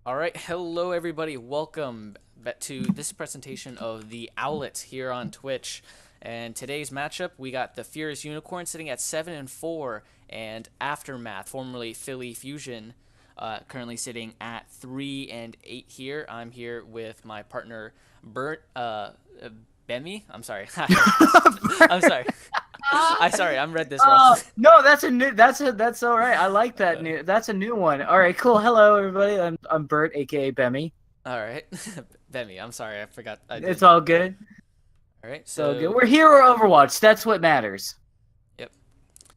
All right, hello everybody. Welcome back to this presentation of the Owlet here on Twitch. And today's matchup, we got the Furious Unicorn sitting at 7-4, and Aftermath, formerly Philly Fusion, currently sitting at 3-8 here. I'm here with my partner Bemmie. I'm sorry. I'm sorry. I'm read this wrong. No, that's all right. I like that new. That's a new one. All right, cool. Hello, everybody. I'm Bert, aka Bemmie. All right, Bemmie. I'm sorry, I forgot. It's all good. All right, So good. We're here or Overwatch. That's what matters. Yep.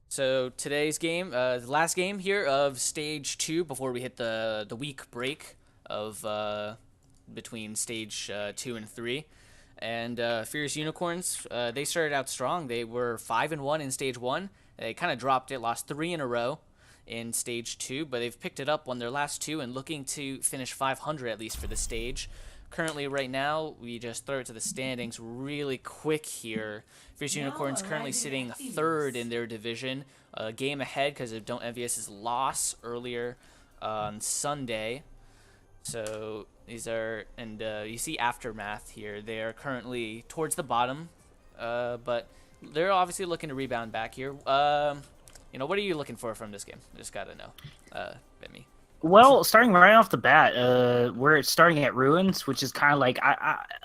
So today's game, the last game here of stage 2 before we hit the week break of between stage 2 and 3. And Furious Unicorns, they started out strong. They were 5-1 in stage 1. They kind of dropped it, lost 3 in a row in stage 2, but they've picked it up, won their last 2, and looking to finish 500 at least for the stage. Currently, right now, we just throw it to the standings really quick here. Fierce Unicorns currently sitting 3rd in their division, a game ahead because of Don't Envious' loss earlier on Sunday. So these are, and you see Aftermath here. They are currently towards the bottom, but they're obviously looking to rebound back here. You know, what are you looking for from this game? Just gotta know, Bemmie. Well, starting right off the bat, we're starting at Ruins, which is kind of like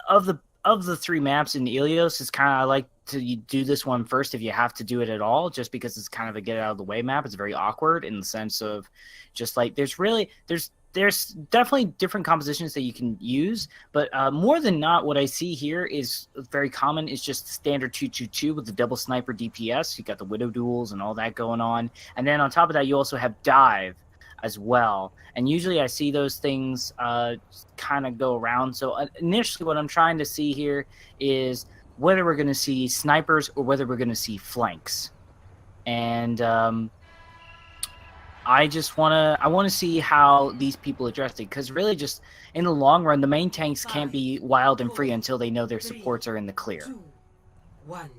of the 3 maps in Ilios, it's kind of I like to do this one first if you have to do it at all, just because it's kind of a get out of the way map. It's very awkward in the sense of just like there's definitely different compositions that you can use, but more than not, what I see here is very common is just standard 2-2-2 with the double sniper DPS. You got the Widow duels and all that going on, and then on top of that, you also have dive as well. And usually I see those things kind of go around. So initially what I'm trying to see here is whether we're going to see snipers or whether we're going to see flanks. And I want to see how these people address it, because really just in the long run, the main tanks can't be wild and free until they know their supports are in the clear. 2, 1.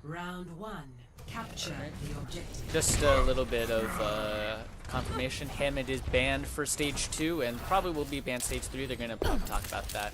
Round 1. Capture the objective. Just a little bit of confirmation. Hammond is banned for stage 2 and probably will be banned stage 3. They're going to probably talk about that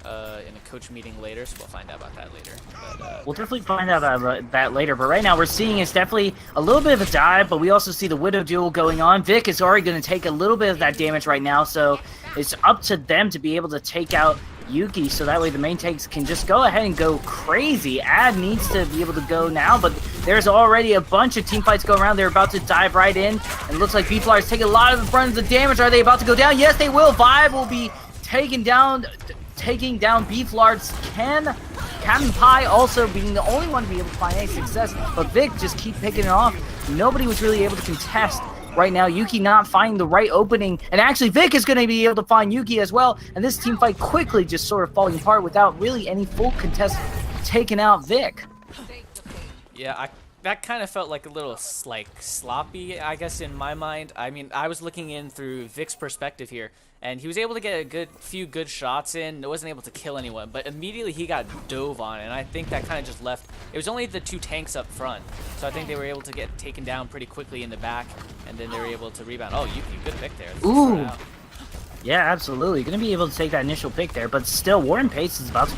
in a coach meeting later, so we'll find out about that later. But, we'll definitely find out about that later, but right now we're seeing it's definitely a little bit of a dive, but we also see the Widow duel going on. Vic is already going to take a little bit of that damage right now, so it's up to them to be able to take out Yuki, so that way the main tanks can just go ahead and go crazy. Ad needs to be able to go now, but there's already a bunch of team fights going around. They're about to dive right in, and it looks like Beeflar is taking a lot of the brunt of the damage. Are they about to go down? Yes, they will. Vibe will be taking down Beeflar's Captain Pie also being the only one to be able to find any success, but Vic just keep picking it off. Nobody was really able to contest right now. Yuki not finding the right opening, and actually Vic is going to be able to find Yuki as well, and this team fight quickly just sort of falling apart without really any full contest taking out Vic. yeah, that kind of felt like a little like sloppy, I guess, in my mind. I mean, I was looking in through Vic's perspective here, and he was able to get a few good shots in. Wasn't able to kill anyone, but immediately he got dove on, and I think that kind of just left. It was only the 2 tanks up front, so I think they were able to get taken down pretty quickly in the back, and then they were able to rebound. Oh, Yuki, good pick there. Ooh. Yeah, absolutely. Going to be able to take that initial pick there, but still, War and Pace is about to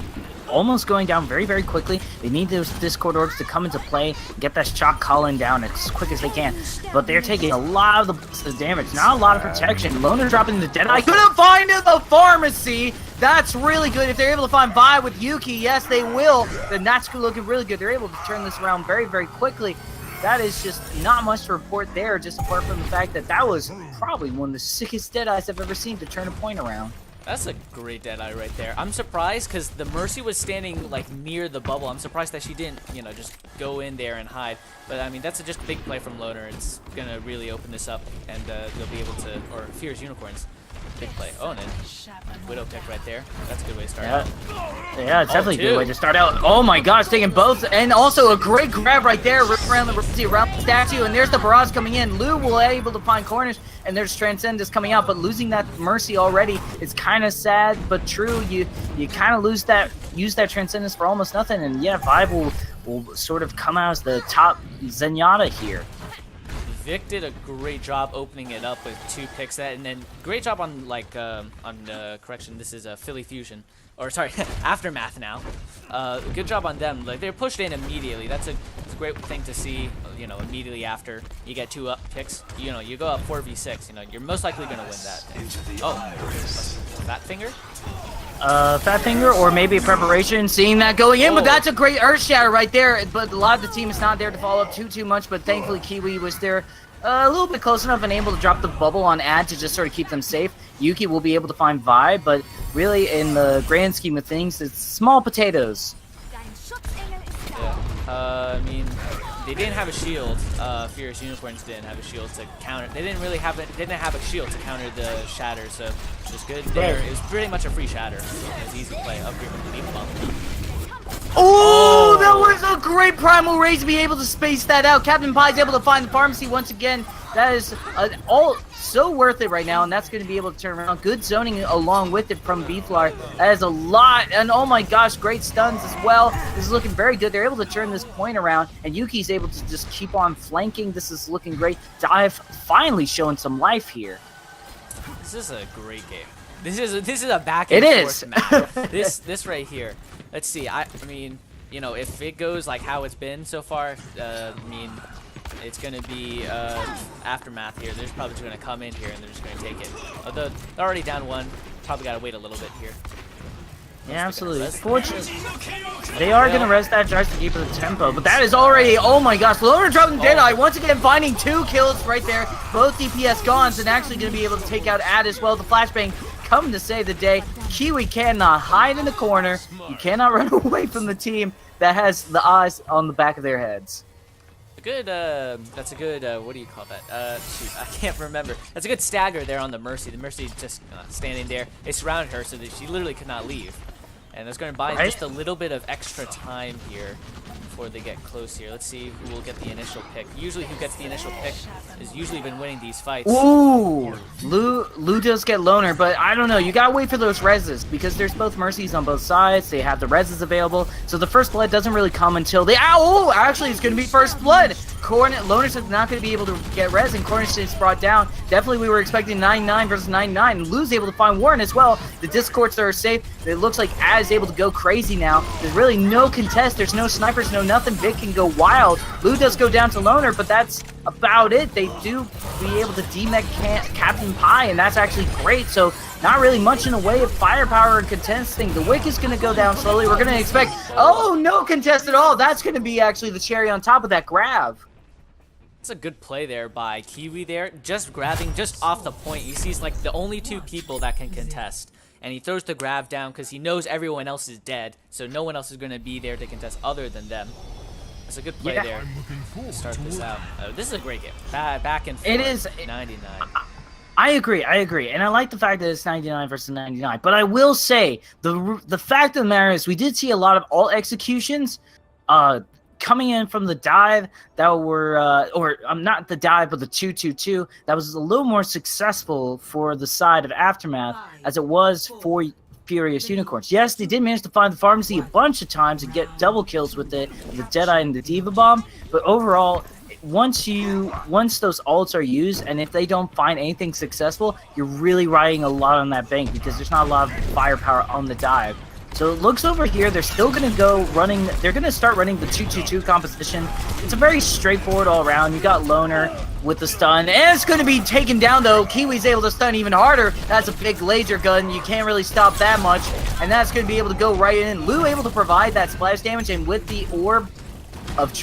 almost going down very, very quickly. They need those Discord orbs to come into play, get that shock Colin down as quick as they can. But they're taking a lot of the damage, not a lot of protection. Loner dropping the Deadeye. Couldn't find it, the pharmacy. That's really good. If they're able to find Vi with Yuki, yes, they will. Then that's looking really good. They're able to turn this around very, very quickly. That is just not much to report there, just apart from the fact that that was probably one of the sickest Deadeyes I've ever seen to turn a point around. That's a great Deadeye right there. I'm surprised because the Mercy was standing like near the bubble. I'm surprised that she didn't, you know, just go in there and hide. But I mean, that's just a big play from Loner. It's gonna really open this up, and they'll be able to, or Fierce Unicorns. Big play. Oh, and then Widow pick right there. That's a good way to start out. Yeah, it's definitely a good way to start out. Oh my gosh, taking both, and also a great grab right there, around the statue, and there's the barrage coming in. Lou will be able to find Cornish, and there's Transcendus coming out, but losing that Mercy already is kind of sad, but true. You kind of use that Transcendus for almost nothing, and yeah, Vibe will sort of come out as the top Zenyatta here. Vic did a great job opening it up with 2 picks, and then great job on correction. This is a Philly Fusion, or sorry, Aftermath now. Good job on them. Like, they're pushed in immediately. That's a great thing to see. You know, immediately after you get 2 up picks, you know, you go up 4v6. You know, you're most likely gonna win that. Oh, Fat Finger. Fat Finger, or maybe preparation, seeing that going in, but that's a great Earth Shatter right there. But a lot of the team is not there to follow up too much, but thankfully Kiwi was there a little bit close enough and able to drop the bubble on Ad to just sort of keep them safe. Yuki will be able to find Vibe, but really in the grand scheme of things, it's small potatoes. Yeah, I mean, they didn't have a shield. Furious Unicorns didn't have a shield to counter. They didn't really have a shield to counter the shatter, so it was good there. It was pretty much a free shatter. It was easy play. Up here with the deep bump. Oh, that was a great Primal Raise to be able to space that out. Captain Pie's able to find the pharmacy once again. That is all so worth it right now, and that's going to be able to turn around. Good zoning along with it from Beeflar. That is a lot, and oh my gosh, great stuns as well. This is looking very good. They're able to turn this point around, and Yuki's able to just keep on flanking. This is looking great. Dive finally showing some life here. This is a great game. This is a back and forth match. This right here. Let's see. I mean, you know, if it goes like how it's been so far, I mean, it's gonna be Aftermath here. They're probably just gonna come in here and they're just gonna take it. Although they're already down 1, probably gotta wait a little bit here. Yeah, absolutely. Fortunately, they are gonna res that just to keep the tempo, but that is already, oh my gosh, Loner dropping Deadeye once again, finding 2 kills right there. Both DPS gone, and actually gonna be able to take out Ad as well. The flashbang coming to save the day. Kiwi cannot hide in the corner. You cannot run away from the team that has the eyes on the back of their heads. That's a good, what do you call that? Shoot, I can't remember. That's a good stagger there on the Mercy. The Mercy just standing there. They surrounded her so that she literally could not leave. And that's going to buy just a little bit of extra time here before they get close here. Let's see who will get the initial pick. Usually who gets the initial pick has usually been winning these fights. Ooh! Lou does get Loner, but I don't know. You gotta wait for those reses because there's both Mercies on both sides. They have the reses available. So the first blood doesn't really come until they... Ow! Actually, it's going to be first blood. Loner's not going to be able to get res, and Cornish is brought down. Definitely we were expecting 9-9 versus 9-9, and Lou's able to find Warren as well. The Discords are safe. It looks like Ad is able to go crazy now. There's really no contest. There's no snipers, no nothing. Vic can go wild. Lou does go down to Loner, but that's about it. They do be able to demech Captain Pie, and that's actually great. So not really much in the way of firepower and contesting. The Wick is going to go down slowly. We're going to expect... Oh, no contest at all. That's going to be actually the cherry on top of that grab. That's a good play there by Kiwi there. Just grabbing just off the point. He sees like the only 2 people that can contest. And he throws the grab down because he knows everyone else is dead. So no one else is going to be there to contest other than them. That's a good play there to start this out. This is a great game. Back and forth. It is 99. I agree, and I like the fact that it's 99 versus 99. But I will say the fact of the matter is we did see a lot of alt executions coming in from the dive that were, not the dive, but the 2-2-2 that was a little more successful for the side of Aftermath as it was for Furious Unicorns. Yes, they did manage to find the pharmacy a bunch of times and get double kills with it, the Deadeye and the Diva Bomb, but overall, once those ults are used, and if they don't find anything successful, you're really riding a lot on that bank because there's not a lot of firepower on the dive. So it looks over here, they're still going to go running, they're going to start running the 2-2-2 composition. It's a very straightforward all around. You got Loner with the stun, and it's going to be taken down though. Kiwi's able to stun even harder. That's a big laser gun. You can't really stop that much, and that's going to be able to go right in. Lou able to provide that splash damage, and with the orb of,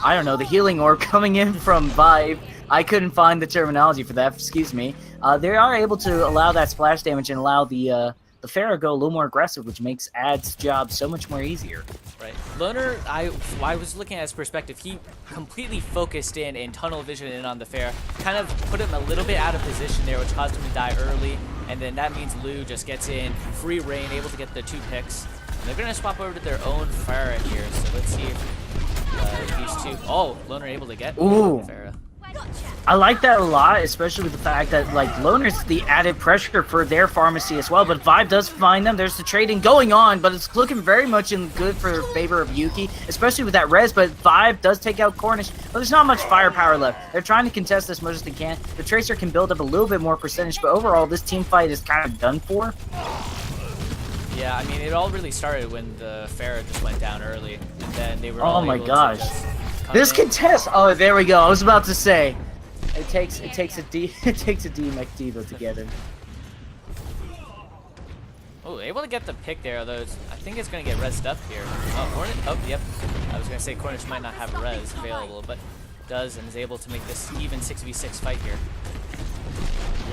I don't know, the healing orb coming in from Vibe, I couldn't find the terminology for that, excuse me. They are able to allow that splash damage and allow the Pharaoh go a little more aggressive, which makes Ad's job so much more easier. Right. Loner, I was looking at his perspective. He completely focused in and tunnel vision in on the Pharaoh. Kind of put him a little bit out of position there, which caused him to die early. And then that means Lou just gets in, free reign, able to get the 2 picks. And they're going to swap over to their own Pharaoh here. So let's see if these 2... Oh, Loner able to get the Pharaoh. I like that a lot, especially with the fact that, like, Loner's the added pressure for their pharmacy as well, but Vibe does find them. There's the trading going on, but it's looking very much in good for favor of Yuki, especially with that res, but Vibe does take out Cornish, but there's not much firepower left. They're trying to contest as much as they can. The Tracer can build up a little bit more percentage, but overall, this team fight is kind of done for. Yeah, I mean, it all really started when the Pharah just went down early, and then they were Oh all my able gosh. to just come This in. contest, oh, there we go. I was about to say. It takes a D-Mech Diva to get him. Oh, able to get the pick there, although I think it's going to get rezzed up here. Oh, Cornish? Oh, yep. I was going to say Cornish might not have res available, but does and is able to make this even 6v6 fight here.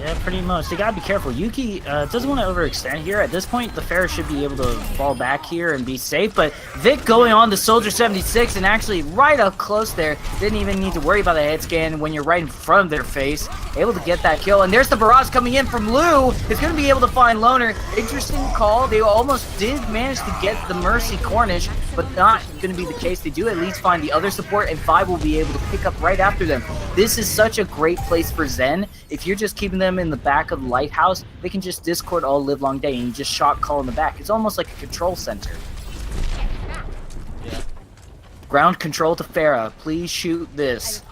Yeah, pretty much. They gotta be careful. Yuki doesn't want to overextend here. At this point, the Pharah should be able to fall back here and be safe, but Vic going on the Soldier 76 and actually right up close there. Didn't even need to worry about a head scan when you're right in front of their face. Able to get that kill, and there's the barrage coming in from Lou. Is going to be able to find Loner. Interesting call. They almost did manage to get the Mercy Cornish, but not going to be the case. They do at least find the other support, and Five will be able to pick up right after them. This is such a great place for Zen. If you're just keeping them in the back of the lighthouse, they can just Discord all live long day, and you just shot call in the back. It's almost like a control center. Yeah. Ground control to Pharah. Please shoot this.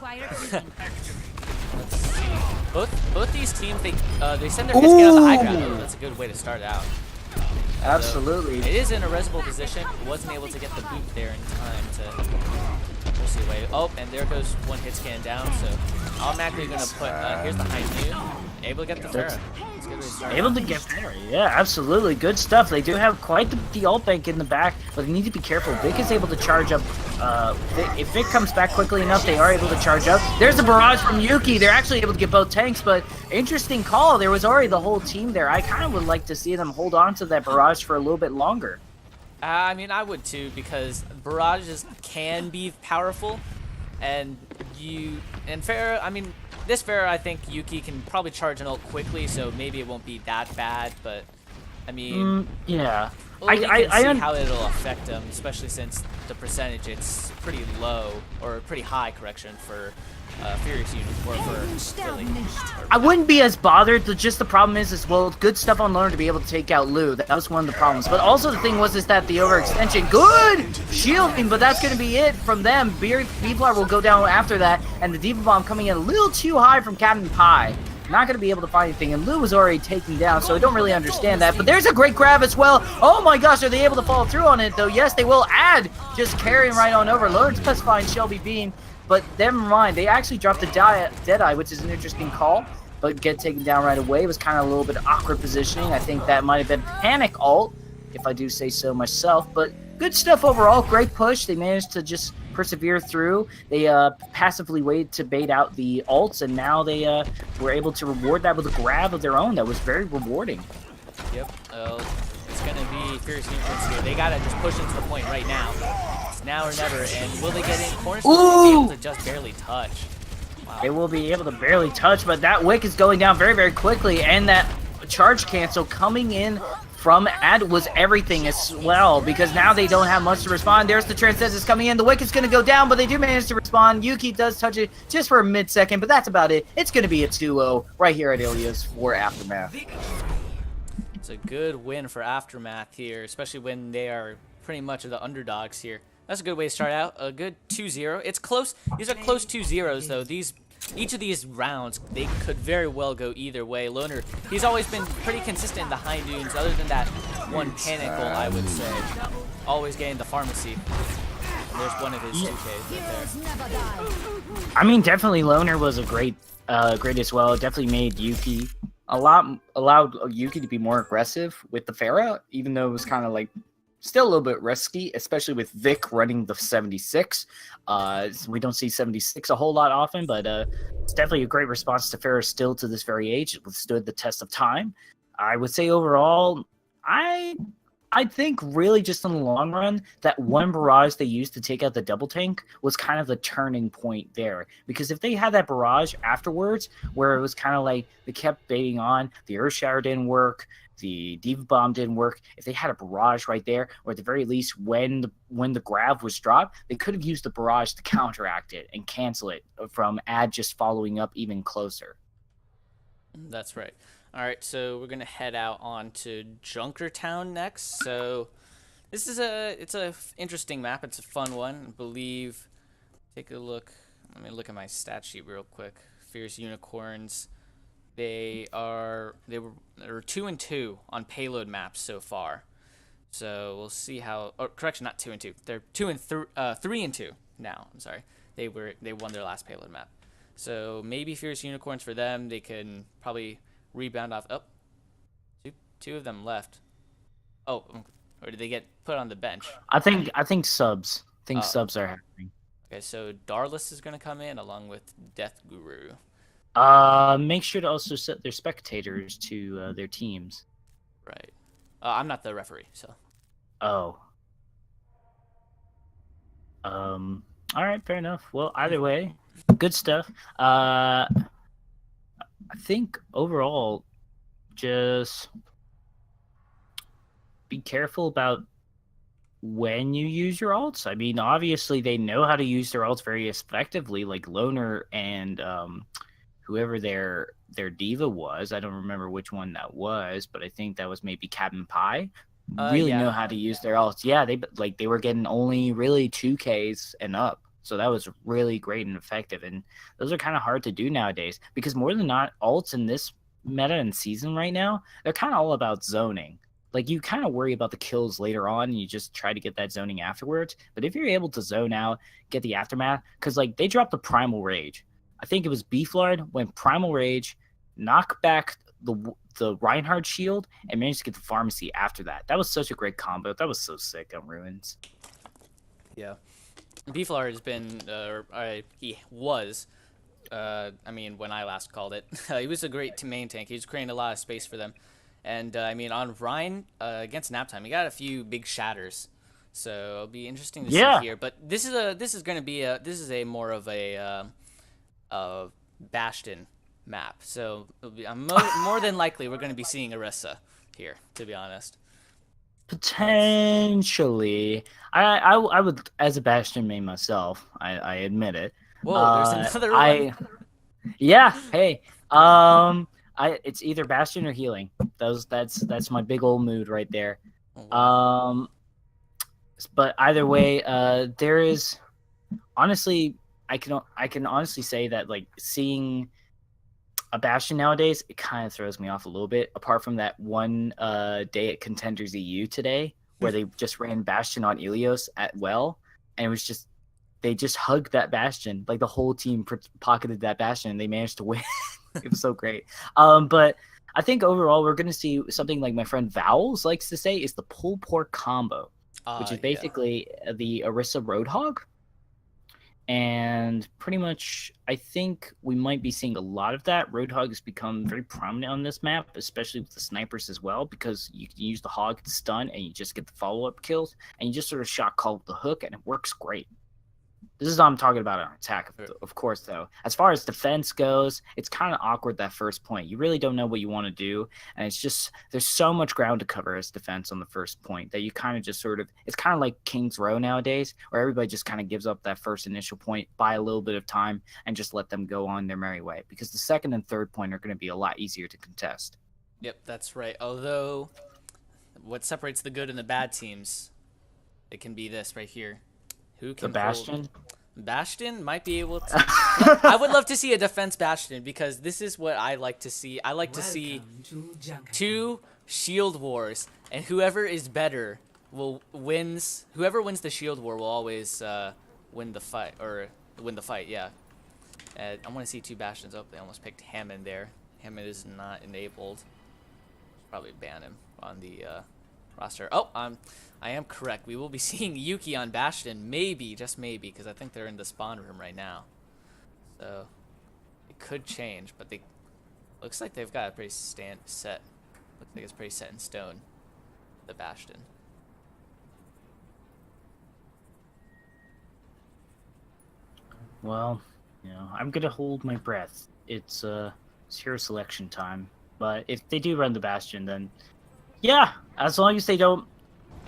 Both these teams, they send their hits get on the high ground. That's a good way to start out. Absolutely. It is in a resable position. Wasn't able to get the boot there in time to push it away. Oh, and there goes one hit scan down. So automatically going to put. Here's the high view. Able to get the Pharah. It's a good way to start Able out. to get there. Yeah, absolutely. Good stuff. They do have quite the ult bank in the back, but they need to be careful. Vic is able to charge up. If Vic comes back quickly enough, they are able to charge up. There's a barrage from Yuki. They're actually able to get both tanks, but interesting call. There was already the whole team there. I kind of would like to see them hold on to that barrage for a little bit longer. I mean, I would too, because barrages can be powerful, and Pharah, I mean, this Pharah, I think Yuki can probably charge an ult quickly, so maybe it won't be that bad, but I mean, yeah. we can see how it'll affect them, especially since the percentage, it's pretty low, or pretty high, correction, for Furious Unit, or for Philly. I wouldn't be as bothered. Just the problem is well, good stuff on Loner to be able to take out Lou. That was one of the problems. But also the thing was that the overextension, good shielding, but that's going to be it from them. B-Plar will go down after that, and the Diva Bomb coming in a little too high from Captain Pie. Not going to be able to find anything, and Lou was already taken down, so I don't really understand that. But there's a great grab as well. Oh my gosh, are they able to follow through on it, though? Yes, they will. Add, just carrying right on over. Loner does find Shelby Beam, but never mind. They actually dropped the Deadeye, which is an interesting call, but get taken down right away. It was kind of a little bit awkward positioning. I think that might have been panic ult, if I do say so myself, but good stuff overall. Great push. They managed to just persevere through. They passively waited to bait out the ults, and now they were able to reward that with a grab of their own. That was very rewarding. Yep. It's going to be Furious Units here. They got to just push into the point right now. It's now or never, and will they get in? Cornish will be able to just barely touch. Wow. They will be able to barely touch, but that wick is going down very, very quickly, and that charge cancel coming in from Ad was everything as well, because now they don't have much to respond. There's the Transcendence coming in. The wick is going to go down, but they do manage to respond. Yuki does touch it just for a mid-second, but that's about it. It's going to be a 2-0 right here at Ilios for Aftermath. It's a good win for Aftermath here, especially when they are pretty much the underdogs here. That's a good way to start out. A good 2-0. It's close. These are close 2-0s, though. Each of these rounds, they could very well go either way. Loner, he's always been pretty consistent in the high dunes, other than that one panic ult, I would say. Always getting the pharmacy. And there's one of his 2Ks right there. I mean, definitely Loner was a great as well. It definitely made Yuki allowed Yuki to be more aggressive with the Pharah, even though it was kind of like still a little bit risky, especially with Vic running the 76. We don't see 76 a whole lot often, but it's definitely a great response to Pharah still to this very age. It withstood the test of time. I would say overall, I think really just in the long run, that one barrage they used to take out the double tank was kind of the turning point there. Because if they had that barrage afterwards, where it was kind of like they kept baiting on, the Earth Shower didn't work, the Diva Bomb didn't work. If they had a barrage right there, or at the very least when the grab was dropped, they could have used the barrage to counteract it and cancel it from Ad just following up even closer. That's right. All right, so we're gonna head out on to Junkertown next. So this is a interesting map. It's a fun one, I believe. Take a look. Let me look at my stat sheet real quick. Fierce Unicorns. They're 2-2 on payload maps so far. So we'll see how. Oh, correction, not 2-2. They're 3-2 now. I'm sorry. They won their last payload map. So maybe Fierce Unicorns for them. They can probably rebound off. Oh, two of them left. Oh, or did they get put on the bench? I think subs. Oh. Subs are happening. Okay, so Darless is gonna come in along with Death Guru. Make sure to also set their spectators to their teams. Right. I'm not the referee, so. Oh. All right, fair enough. Well, either way, good stuff. I think overall, just be careful about when you use your ults. I mean, obviously they know how to use their ults very effectively, like Loner and whoever their diva was. I don't remember which one that was, but I think that was maybe Captain Pie. Really know how to use their ults. Yeah, they were getting only really 2Ks and up. So that was really great and effective. And those are kind of hard to do nowadays because more than not, ults in this meta and season right now, they're kind of all about zoning. Like, you kind of worry about the kills later on and you just try to get that zoning afterwards. But if you're able to zone out, get the aftermath, because like they dropped the Primal Rage. I think it was Beeflard went Primal Rage, knock back the Reinhardt shield, and managed to get the pharmacy after that. That was such a great combo. That was so sick on Ruins. Yeah. Beeflard has been, he was, I mean, when I last called it, he was a great main tank. He was creating a lot of space for them. And, I mean, on Rhine, against Naptime, he got a few big shatters. So it'll be interesting to see here. But this is going to be a more of a Bastion map. So it'll be, more than likely we're going to be seeing Orisa here, to be honest. Potentially. I would, as a Bastion main myself, I admit it. Whoa, there's another one. Yeah, hey. It's either Bastion or healing. That's my big old mood right there. But either way, there is honestly, I can honestly say that like seeing a Bastion nowadays, it kind of throws me off a little bit. Apart from that one day at Contenders EU today, where they just ran Bastion on Ilios at well, and it was just they just hugged that Bastion. Like the whole team pocketed that Bastion, and they managed to win. It was so great. But I think overall we're going to see something like my friend Vowels likes to say is the pull pork combo, which is basically the Orisa Roadhog. And pretty much, I think we might be seeing a lot of that. Roadhog has become very prominent on this map, especially with the snipers as well, because you can use the hog to stun and you just get the follow-up kills, and you just sort of shot call with the hook, and it works great. This is what I'm talking about on attack, of course, though. As far as defense goes, it's kind of awkward that first point. You really don't know what you want to do, and it's just there's so much ground to cover as defense on the first point that you kind of just sort of – it's kind of like King's Row nowadays, where everybody just kind of gives up that first initial point, buy a little bit of time, and just let them go on their merry way, because the second and third point are going to be a lot easier to contest. Yep, that's right. Although what separates the good and the bad teams, it can be this right here. Who can the Bastion? Bastion might be able to. I would love to see a defense Bastion, because this is what I like to see. I like to see two shield wars, and whoever is better wins. Whoever wins the shield war will always win the fight, yeah. I want to see two Bastions. Oh, they almost picked Hammond there. Hammond is not enabled. Probably ban him on the roster. Oh, I am correct. We will be seeing Yuki on Bastion, maybe, just maybe, because I think they're in the spawn room right now. So it could change, but they looks like they've got a pretty set. Looks like it's pretty set in stone. The Bastion. Well, I'm gonna hold my breath. It's hero selection time. But if they do run the Bastion, then Yeah, as long as they don't.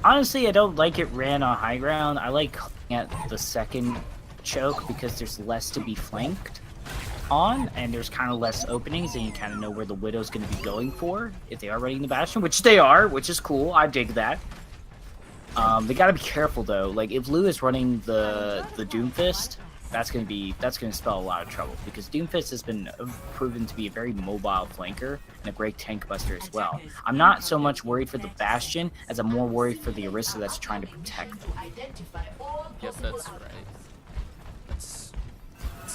Honestly, I don't like it ran on high ground. I like at the second choke because there's less to be flanked on, and there's kind of less openings, and you kind of know where the Widow's going to be going for if they are running the Bastion, which they are, which is cool. I dig that. They got to be careful though. Like if Lou is running the Doomfist, that's gonna spell a lot of trouble because Doomfist has been proven to be a very mobile flanker and a great tank buster as well. I'm not so much worried for the Bastion as I'm more worried for the Orisa that's trying to protect them. Yep, that's right. Let's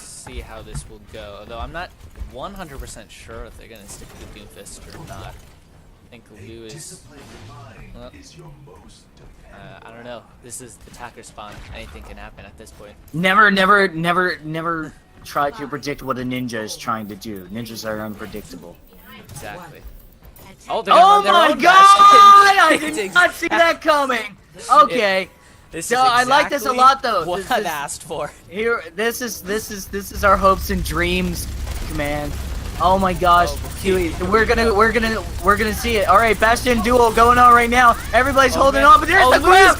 see how this will go. Although I'm not 100% sure if they're gonna stick to the Doomfist or not. I think Lou is. Well, I don't know. This is the attacker spawn. Anything can happen at this point. Never try to predict what a ninja is trying to do. Ninjas are unpredictable. Exactly. Oh my god! I did not see that coming. Okay. This So is exactly I like this a lot though. What I've asked for. Here, this is our hopes and dreams, command. Oh my gosh, Huey, we're gonna see it. All right, Bastion duel going on right now. Everybody's holding on, but there's the grab.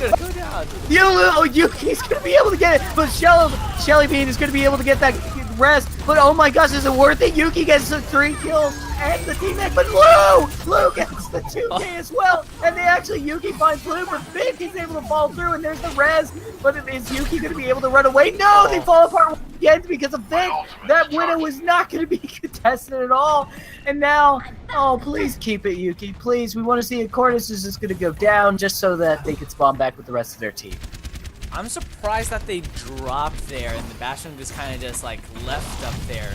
Yuki's gonna be able to get it, but Shelly Bean is gonna be able to get that rest. But oh my gosh, is it worth it? Yuki gets the 3 kills and the teammate, but Lou gets the 2K as well. And Yuki finds Lou, but Vic is able to fall through, and there's the res. But is Yuki gonna be able to run away? No, they fall apart again because of Vic. That Widow was not gonna be contested at all. And now, oh please keep it, Yuki, please. We want to see a Cortis is just gonna go down just so that they can spawn back with the rest of their team. I'm surprised that they dropped there and the Bastion just kind of just like left up there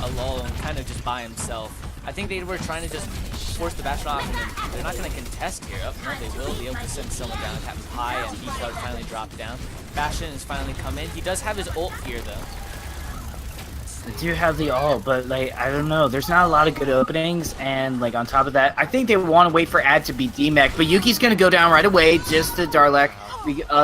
alone, kind of just by himself. I think they were trying to just force the Bastion off, and they're not going to contest here. Oh, no, they will be able to send someone down. CommanderHuy and B-Flood finally dropped down. Bastion has finally come in. He does have his ult here, though. They do have the ult, but like I don't know. There's not a lot of good openings, and like on top of that, I think they want to wait for Ad to be DMEC, but Yuki's going to go down right away just to Darlek.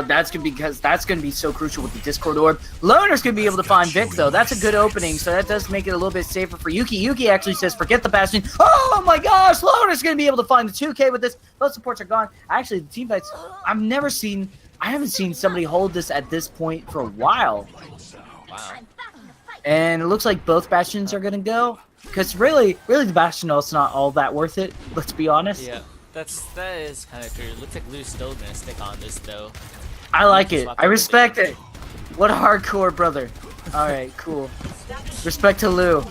That's gonna be so crucial with the Discord orb. Loner's gonna be able to find Vic though. That's a good opening, so that does make it a little bit safer for Yuki. Yuki actually says, "Forget the Bastion." Oh my gosh, Loner's gonna be able to find the 2K with this. Both supports are gone. Actually, the team fights. I haven't seen somebody hold this at this point for a while. Wow. And it looks like both Bastions are gonna go, because really the Bastion ult's not all that worth it. Let's be honest. Yeah. That is kind of true. Looks like Lou's still gonna stick on this though. I like it. I respect it. What a hardcore brother. Alright, cool. Respect to Lou.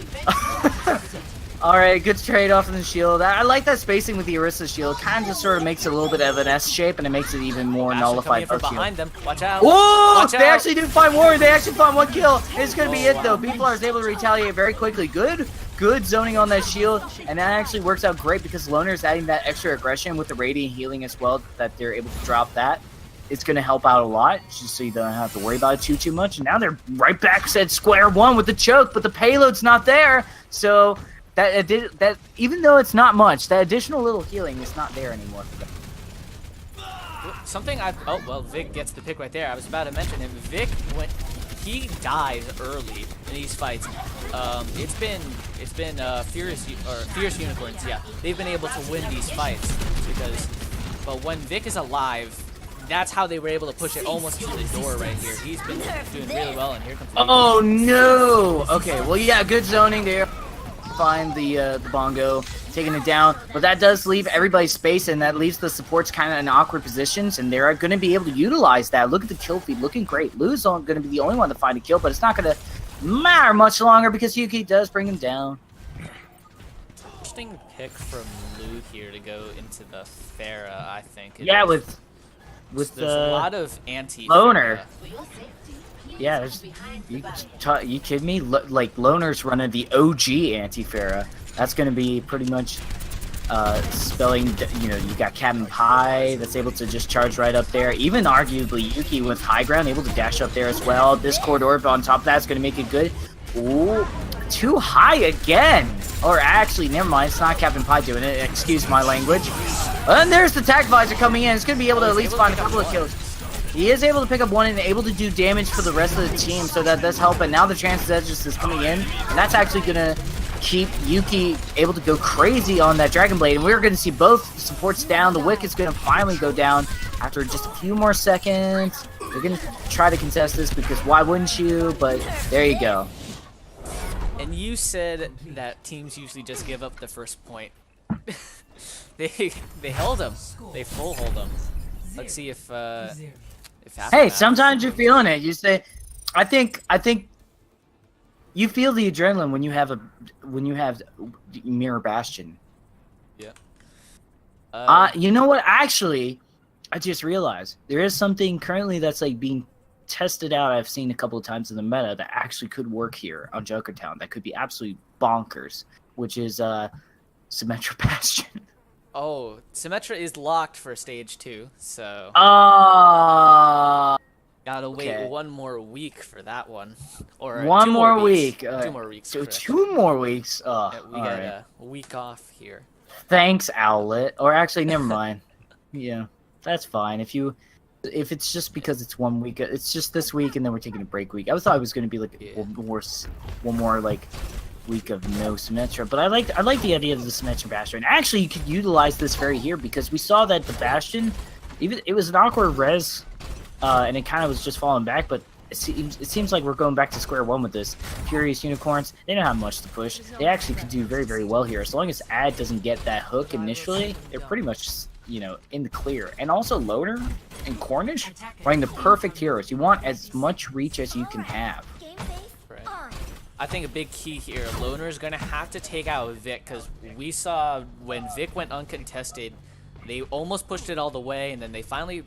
Alright, good trade off of the shield. I like that spacing with the Orisa shield. Kind of just sort of makes it a little bit of an S shape, and it makes it even more nullified for behind them. Watch out. Whoa! Watch They out. actually did find Warrior. They actually found 1 kill. And it's going to be it, though. B-Flower is able to retaliate very quickly. Good zoning on that shield, and that actually works out great because Loner is adding that extra aggression with the radiant healing as well, that they're able to drop that. It's going to help out a lot, just so you don't have to worry about it too much. And now they're right back at square one with the choke, but the payload's not there. So that even though it's not much, that additional little healing is not there anymore for them. Something oh well, Vic gets the pick right there. I was about to mention him. Vic he dies early in these fights. It's been Fierce Unicorns. Yeah, they've been able to win these fights but when Vic is alive, that's how they were able to push it almost to the door right here. He's been doing really well, and here comes. Oh no! Okay, well yeah, good zoning there. Find the bongo, taking it down, but that does leave everybody's space, and that leaves the supports kind of in awkward positions, and they're going to be able to utilize that. Look at the kill feed, looking great. Lou's going to be the only one to find a kill, but it's not going to matter much longer because Yuki does bring him down. Interesting pick from Lou here to go into the Pharah, I think. Yeah, with there's the a lot of anti Loner. Yeah, you kidding me? Like Loner's running the OG anti-Pharah. That's gonna be pretty much spelling. You know, you got CommanderHuy that's able to just charge right up there. Even arguably Yuki with high ground able to dash up there as well. Discord orb on top of that's gonna make it good. Ooh, too high again. Or actually, never mind. It's not CommanderHuy doing it. Excuse my language. And there's the tag visor coming in. It's gonna be able to at least find a couple of kills. He is able to pick up 1 and able to do damage for the rest of the team, so that does help. And now the Transcendence is coming in, and that's actually gonna keep Yuki able to go crazy on that Dragon Blade. And we're going to see both supports down. The Wick is going to finally go down after just a few more seconds. They're going to try to contest this because why wouldn't you? But there you go. And you said that teams usually just give up the first point. they held them. They full hold them. Let's see if hey, sometimes you're feeling it. You say, I think you feel the adrenaline when you have Mirror Bastion. Yeah. You know what? Actually, I just realized there is something currently that's like being tested out. I've seen a couple of times in the meta that actually could work here on Junkertown. That could be absolutely bonkers, which is Symmetra Bastion. Oh, Symmetra is locked for stage 2, so gotta wait one more week for that one, or one more week. 2 more weeks. So 2 more weeks. Oh, yeah, we got a week off here. Thanks, Owlet. Or actually, never mind. Yeah, that's fine. If it's just because it's 1 week, it's just this week, and then we're taking a break week. I thought it was going to be like one more like week of no Symmetra, but I like the idea of the Symmetra Bastion. Actually, you could utilize this very here because we saw that the Bastion, even it was an awkward res, and it kind of was just falling back, but it seems like we're going back to square one with this. Furious Unicorns, they don't have much to push. They actually could do very, very well here. As long as Ad doesn't get that hook initially, they're pretty much, you know, in the clear. And also Loner and Cornish running the perfect heroes. You want as much reach as you can have. I think a big key here, Loner is going to have to take out Vic, because we saw when Vic went uncontested, they almost pushed it all the way, and then they finally,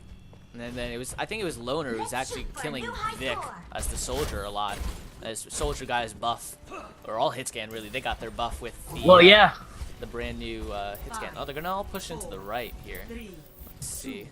and then it was, I think it was Loner who was actually killing Vic as the soldier a lot, as soldier got his buff, or all hit scan really, they got their buff with the, the brand new hit scan. Oh, they're going to all push into the right here. Let's see.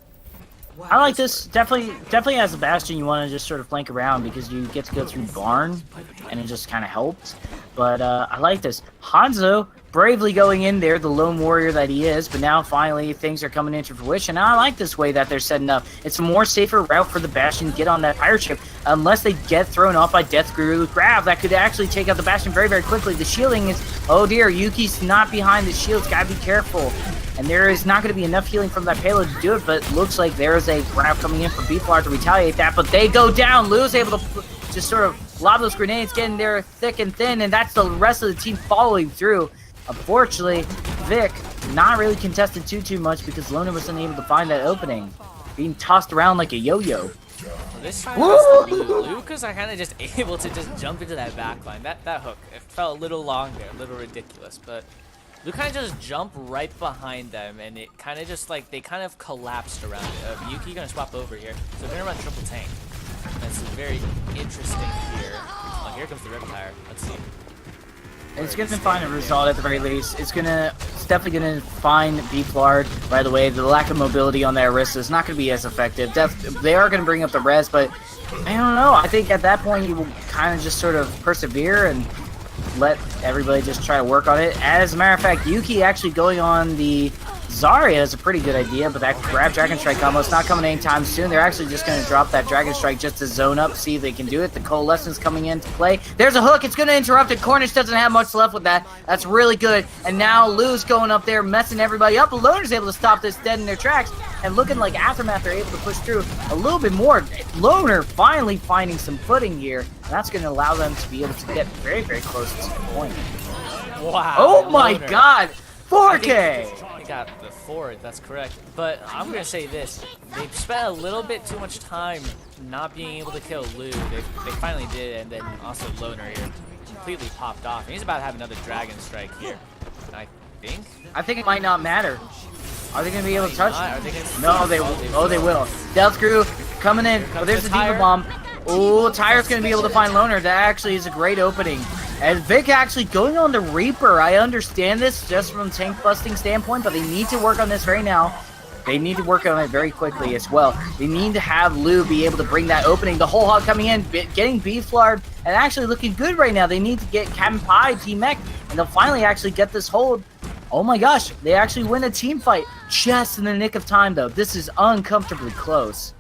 I like this. Definitely as a Bastion, you want to just sort of flank around because you get to go through Barn, and it just kind of helps. But I like this. Hanzo bravely going in there, the lone warrior that he is, but now finally things are coming into fruition. And I like this way that they're setting up. It's a more safer route for the Bastion to get on that pirate ship, unless they get thrown off by Death Guru Grab. That could actually take out the Bastion very, very quickly. The shielding is, oh dear, Yuki's not behind the shields. Gotta be careful. And there is not going to be enough healing from that payload to do it, but looks like there is a grab coming in for Beeflar to retaliate that, but they go down. Lou's able to just sort of lob those grenades, getting there thick and thin, and that's the rest of the team following through. Unfortunately, Vic not really contested too much because Loner was unable to find that opening, being tossed around like a yo-yo. Well, this time was Lucas are kind of just able to just jump into that backline. That hook, it felt a little long there, a little ridiculous, but Luke kind of just jumped right behind them, and it kind of just like they kind of collapsed around it. Yuki gonna swap over here, so they're gonna run triple tank. That's very interesting here. Oh, here comes the Riptire. Let's see. It's gonna find a result at the very least. It's definitely gonna find Beeflard. By the way, the lack of mobility on that Arista is not gonna be as effective. They are gonna bring up the res, but I don't know. I think at that point you will kind of just sort of persevere and let everybody just try to work on it. As a matter of fact, Yuki actually going on the Zarya is a pretty good idea, but that grab Dragon Strike combo is not coming anytime soon. They're actually just going to drop that Dragon Strike just to zone up, see if they can do it. The Coalescence coming into play. There's a hook. It's going to interrupt it. Cornish doesn't have much left with that. That's really good. And now Lou's going up there, messing everybody up. Loner's able to stop this dead in their tracks. And looking like Aftermath are able to push through a little bit more. Loner finally finding some footing here. And that's going to allow them to be able to get very, very close to the point. Wow. Oh my god! 4K! Got the 4, that's correct. But I'm gonna say this: they've spent a little bit too much time not being able to kill Lou. They finally did, and then also Loner here completely popped off. And he's about to have another Dragon Strike here. I think it might not matter. Are they gonna be able to touch it? No, they will. Oh, they will. Death Crew coming in. Oh, there's the Diva Bomb. Oh, Tyre's gonna be able to find Loner. That actually is a great opening. And Vic actually going on the Reaper. I understand this just from a tank busting standpoint, but they need to work on this right now. They need to work on it very quickly as well. They need to have Lou be able to bring that opening. The whole hog coming in, getting Beeflard, and actually looking good right now. They need to get Captain Pie, T-Mech, and they'll finally actually get this hold. Oh my gosh, they actually win a team fight just in the nick of time, though. This is uncomfortably close.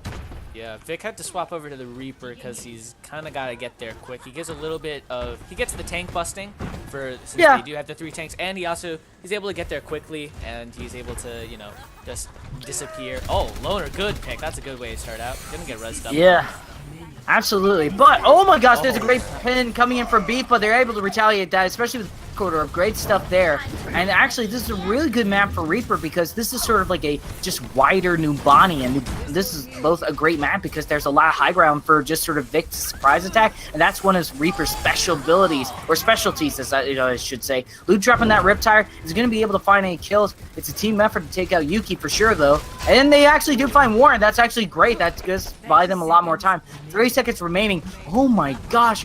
Yeah, Vic had to swap over to the Reaper because he's kind of got to get there quick. He gives a little bit of, he gets the tank busting since they do have the 3 tanks, and he's able to get there quickly, and he's able to, you know, just disappear. Oh, Loner, good pick. That's a good way to start out. Didn't get rezzed up. Yeah. Absolutely, but oh my gosh, there's a great pin coming in from Beef, but they're able to retaliate that, especially with quarter of great stuff there. And actually, this is a really good map for Reaper because this is sort of like a just wider Numbani, and this is both a great map because there's a lot of high ground for just sort of Vic's surprise attack, and that's one of Reaper's special abilities, or specialties, as I should say. Loot dropping that Riptire is going to be able to find any kills. It's a team effort to take out Yuki for sure, though. And they actually do find Warren. That's actually great. That gives buy them a lot more time. 3 seconds remaining. Oh my gosh.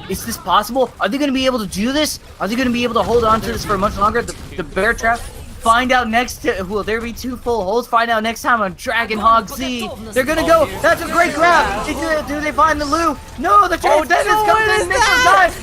Is this possible? Are they going to be able to do this? Are they going to be able to hold on to this for much longer? The bear trap? Find out next. Will there be 2 full holds? Find out next time on Dragon Hog Z. They're going to go. That's a great grab. Do they find the Lou? No, the Transcendence comes in.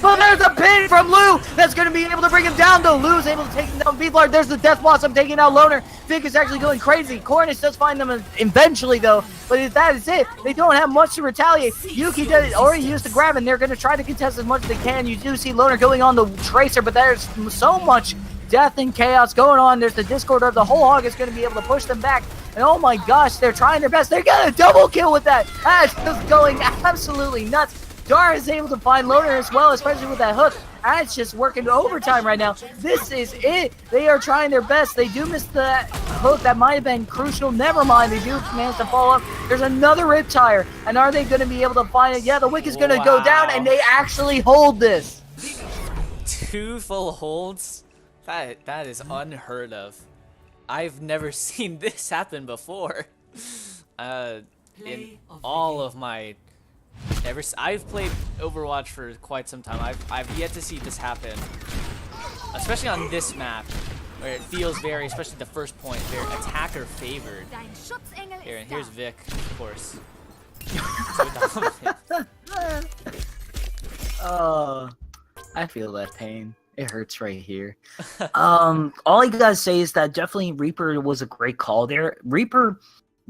But there's a pin from Lou. That's going to be able to bring him down, though. Lou's able to take him down. Beeflard, there's the Death Blossom taking out Loner. Vic is actually going crazy. Cornish does find them eventually, though. But if that is it, they don't have much to retaliate. Yuki already used the grab, and they're going to try to contest as much as they can. You do see Loner going on the Tracer, but there's so much death and chaos going on. There's the Discord of the whole hog is going to be able to push them back. And oh my gosh, they're trying their best. They're going to double kill with that. That's just going absolutely nuts. Dara is able to find Loner as well, especially with that hook. That's just working overtime right now. This is it. They are trying their best. They do miss the hook. That might have been crucial. Never mind. They do manage to follow up. There's another Riptire. And are they going to be able to find it? Yeah, the wick is going to go down, and they actually hold this. 2 full holds? That is unheard of. I've never seen this happen before. In all of my I've played Overwatch for quite some time. I've yet to see this happen, especially on this map, where it feels very, especially the first point, very attacker favored. Here, and here's Vic, of course. Oh, I feel that pain. It hurts right here. All I gotta say is that definitely Reaper was a great call there. Reaper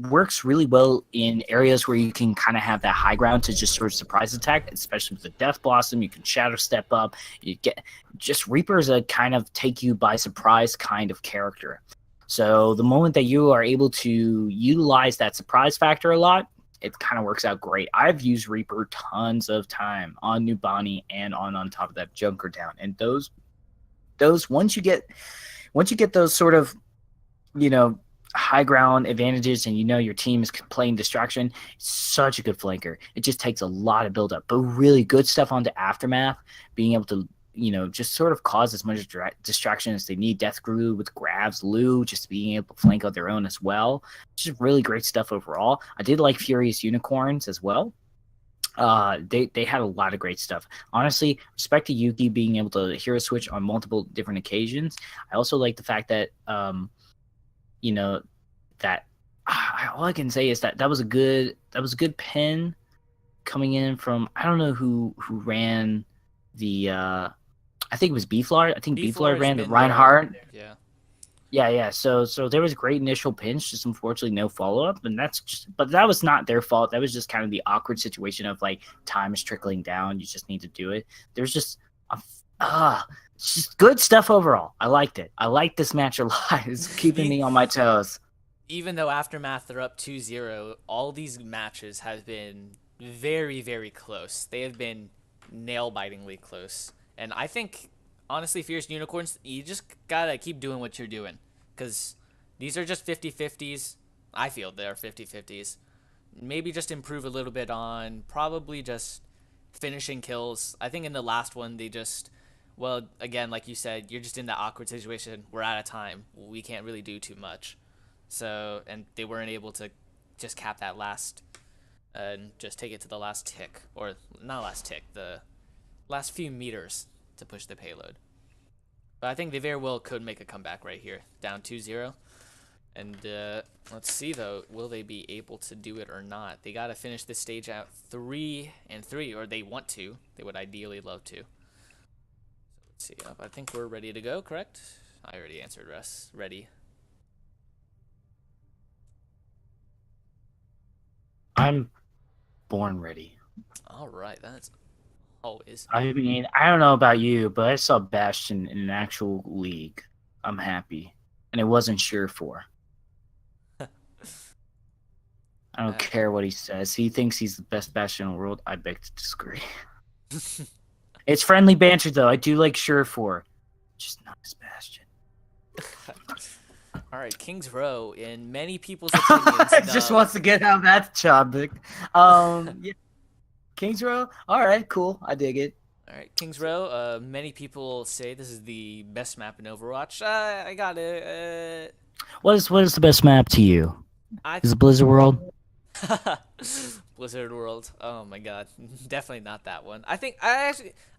works really well in areas where you can kind of have that high ground to just sort of surprise attack, especially with the Death Blossom. You can shadow step up. You get just Reaper is a kind of take you by surprise kind of character. So the moment that you are able to utilize that surprise factor a lot, it kind of works out great. I've used Reaper tons of time on Numbani and on top of that Junkertown, and those once you get those sort of, you know, high ground advantages, and you know your team is playing distraction, it's such a good flanker. It just takes a lot of build up, but really good stuff onto Aftermath, being able to, you know, just sort of cause as much distraction as they need. Death Grew with grabs, Lou just being able to flank out their own as well. Just really great stuff overall. I did like Furious Unicorns as well. They had a lot of great stuff. Honestly, respect to Yuki being able to hero switch on multiple different occasions. I also like the fact that you know, that all I can say is that was a good pin coming in from, I don't know who ran the I think it was Beeflard. I think Beeflard ran the Reinhardt. Yeah. So there was great initial pinch, just unfortunately no follow up, and but that was not their fault. That was just kind of the awkward situation of like time is trickling down. You just need to do it. There's just it's just good stuff overall. I liked it. I liked this match a lot. It's keeping me on my toes. Even though Aftermath they're up 2-0, all these matches have been very, very close. They have been nail-bitingly close. And I think, honestly, Fierce Unicorns, you just gotta keep doing what you're doing. Because these are just 50-50s. I feel they're 50-50s. Maybe just improve a little bit on probably just finishing kills. I think in the last one, they just... Well, again, like you said, you're just in that awkward situation. We're out of time. We can't really do too much. So, and they weren't able to just cap that last, and just take it to the last tick. Or, not last tick, the last few meters to push the payload. But I think they very well could make a comeback right here. Down 2-0. And, let's see, though. Will they be able to do it or not? They gotta finish this stage out 3-3, or they want to. They would ideally love to. Let's see, I think we're ready to go, correct? I already answered Russ. Ready. I'm born ready. All right, that's always. I mean, I don't know about you, but I saw Bastion in an actual league. I'm happy, and it wasn't sure for. I don't care what he says. He thinks he's the best Bastion in the world. I beg to disagree. It's friendly banter, though. I do like Surefour. Just not his Bastion. All right, King's Row, in many people's opinions. Just wants to get out that topic. Yeah. Kings Row? All right, cool. I dig it. All right, King's Row. Many people say this is the best map in Overwatch. I got it. What is the best map to you? Is it Blizzard World? Blizzard World. Oh my god, definitely not that one. I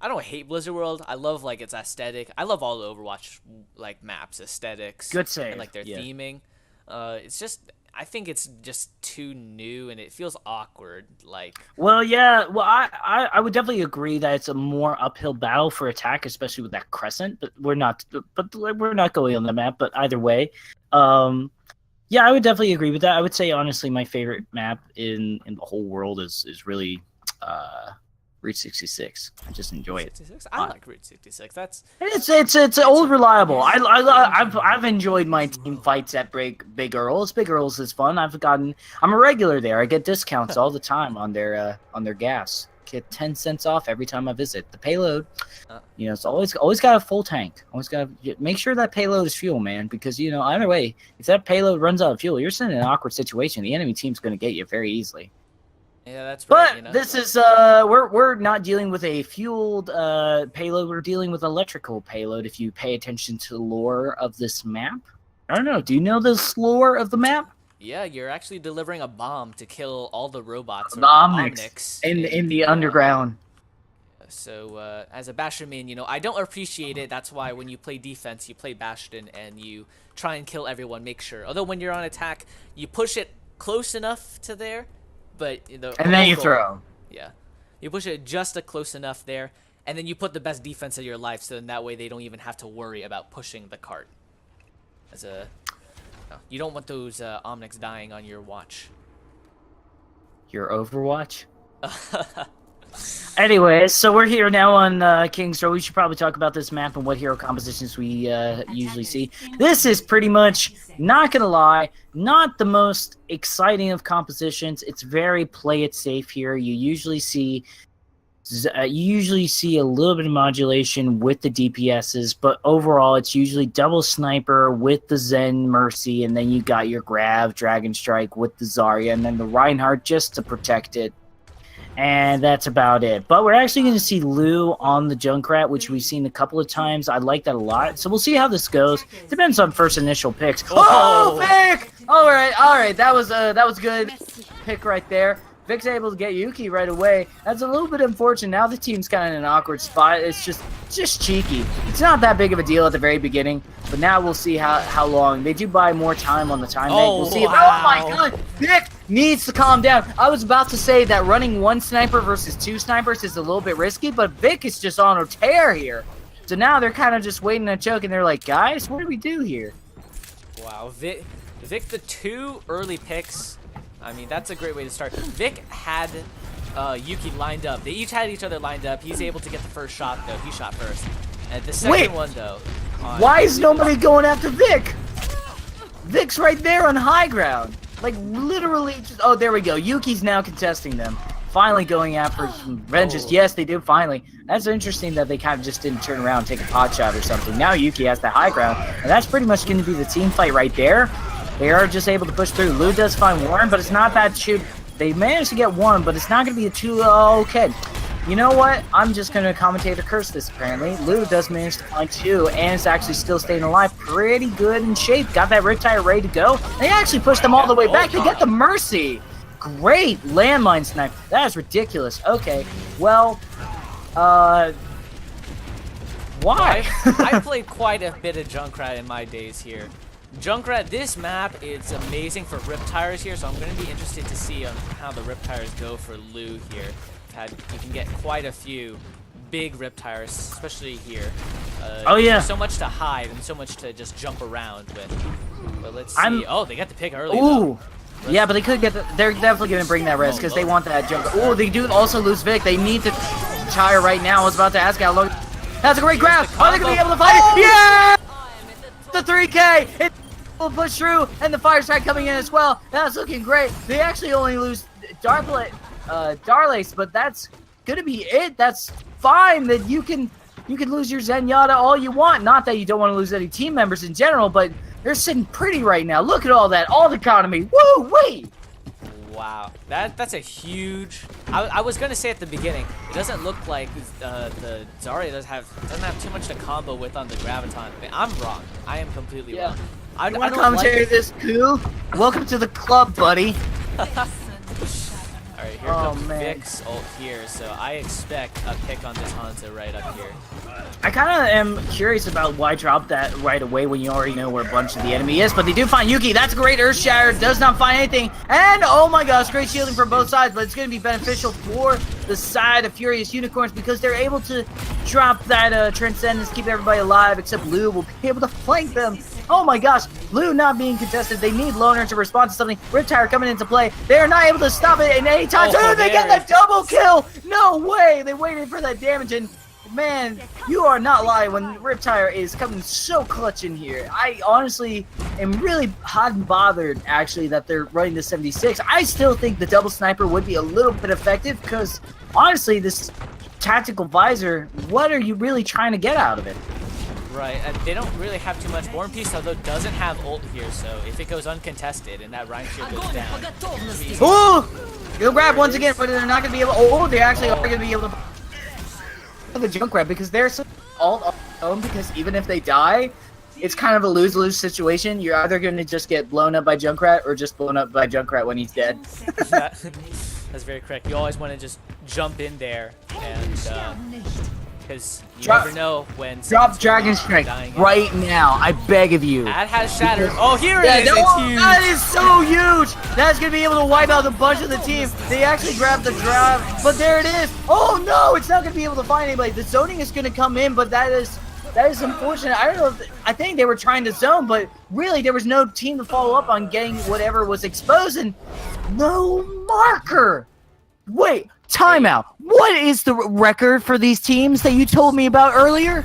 don't hate Blizzard World. I love like its aesthetic. I love all the Overwatch like maps, aesthetics. Good save. And like their theming. It's just I think it's just too new and it feels awkward. Like. Well, yeah. Well, I would definitely agree that it's a more uphill battle for attack, especially with that crescent. But we're not. But we're not going on the map. But either way, yeah, I would definitely agree with that. I would say honestly, my favorite map in the whole world is really Route 66. I just enjoy it. 66? I like Route 66. It's old reliable. I've enjoyed my team fights at Big Earl's. Big Earl's is fun. I'm a regular there. I get discounts all the time on their gas. Get 10 cents off every time I visit. The payload, it's always got a full tank. Always got to make sure that payload is fuel, man. Because either way, if that payload runs out of fuel, you're sitting in an awkward situation. The enemy team's going to get you very easily. Yeah, that's right. But this is we're not dealing with a fueled payload. We're dealing with electrical payload. If you pay attention to the lore of this map, I don't know. Do you know the lore of the map? Yeah, you're actually delivering a bomb to kill all the robots. The Omnics in the underground. So as a Bastion main, I don't appreciate it. That's why when you play defense, you play Bastion and you try and kill everyone. Make sure. Although when you're on attack, you push it close enough to there, but and then you throw. Yeah, you push it just close enough there, and then you put the best defense of your life. So then that way they don't even have to worry about pushing the cart. You don't want those Omnics dying on your watch. Your Overwatch? Anyways, so we're here now on King's Row. We should probably talk about this map and what hero compositions we usually see. This is pretty much, not gonna lie, not the most exciting of compositions. It's very play it safe here. You usually see a little bit of modulation with the DPSs, but overall it's usually double sniper with the Zen Mercy, and then you got your Grav Dragon Strike with the Zarya, and then the Reinhardt just to protect it. And that's about it. But we're actually going to see Lou on the Junkrat, which we've seen a couple of times. I like that a lot. So we'll see how this goes. Depends on first initial picks. Oh, Vic! All right. That was a good pick right there. Vic's able to get Yuki right away. That's a little bit unfortunate. Now the team's kind of in an awkward spot. It's just cheeky. It's not that big of a deal at the very beginning, but now we'll see how long. They do buy more time on the time bank. We'll see. Wow. Oh my god! Vic needs to calm down. I was about to say that running one sniper versus two snipers is a little bit risky, but Vic is just on a tear here. So now they're kind of just waiting to choke, and they're like, guys, what do we do here? Wow, Vic, the 2 early picks. I mean, that's a great way to start. Vic had Yuki lined up. They each had each other lined up. He's able to get the first shot, though. He shot first. And the second one, though. Why is nobody going after Vic? Vic's right there on high ground. Like, literally just... Oh, there we go. Yuki's now contesting them. Finally going after some vengeance. Yes, they do, finally. That's interesting that they kind of just didn't turn around and take a pot shot or something. Now Yuki has the high ground. And that's pretty much going to be the team fight right there. They are just able to push through. Lou does find Warren, but it's not that shoot. They managed to get one, but it's not going to be a two. Okay. You know what? I'm just going to commentator curse this, apparently. Lou does manage to find 2, and it's actually still staying alive. Pretty good in shape. Got that Riptire ready to go. They actually pushed them all the way back. They get the Mercy. Great landmine snipe. That is ridiculous. Okay. Well, why? I played quite a bit of Junkrat in my days here. Junkrat, this map is amazing for Riptires here, so I'm going to be interested to see how the Riptires go for Lou here. You can get quite a few big Riptires, especially here. Oh yeah. So much to hide and so much to just jump around with. But let's see. Oh, they got the pick early. Ooh. Yeah, but they could get. They're definitely going to bring that risk because they want that jump. Oh, they do also lose Vic. They need to tire right now. I was about to ask how long. That's a great grab. Are they going to be able to fight it? Yeah! The 3K. It will push through, and the fire strike coming in as well. That's looking great. They actually only lose Darlace, but that's going to be it. That's fine. That you can lose your Zenyatta all you want. Not that you don't want to lose any team members in general, but they're sitting pretty right now. Look at all that, all the economy. Woo wee! Wow, that's a huge. I was gonna say at the beginning, it doesn't look like the Zarya doesn't have too much to combo with on the Graviton. I'm wrong. I am completely wrong. I want to commentate this coup. Welcome to the club, buddy. Alright, here comes Vic's ult here, so I expect a pick on this Hanzo right up here. I kind of am curious about why drop that right away when you already know where a bunch of the enemy is, but they do find Yuki. That's a great Earth Shatter, does not find anything, and oh my gosh, great shielding from both sides, but it's going to be beneficial for the side of Furious Unicorns because they're able to drop that Transcendence, keep everybody alive, except Lou will be able to flank them. Oh my gosh, Lou not being contested. They need Loner to respond to something. Riptire coming into play. They are not able to stop it in any time. Oh, they get the double kill. No way. They waited for that damage. And man, you are not lying when Riptire is coming so clutch in here. I honestly am really hot and bothered, actually, that they're running the 76. I still think the double sniper would be a little bit effective because, honestly, this tactical visor, what are you really trying to get out of it? Right, and they don't really have too much. War and Peace, although, doesn't have ult here, so if it goes uncontested and that Rhyme Shield goes down... Oh! You'll grab once again, but they're not going to be able... Oh, they actually are going to be able to... The Junkrat, because they're so all own, because even if they die, it's kind of a lose-lose situation. You're either going to just get blown up by Junkrat or just blown up by Junkrat when he's dead. That's very correct. You always want to just jump in there and... because you never know when drop Dragon Strike right now. I beg of you. That has shattered. Oh, here it is. No, it's huge. That is so huge. That's gonna be able to wipe out a bunch of the team. They actually grabbed the drive, but there it is. Oh no, it's not gonna be able to find anybody. The zoning is gonna come in, but that is unfortunate. I don't know. I think they were trying to zone, but really there was no team to follow up on getting whatever was exposed, and no marker. Wait. Timeout. What is the record for these teams that you told me about earlier?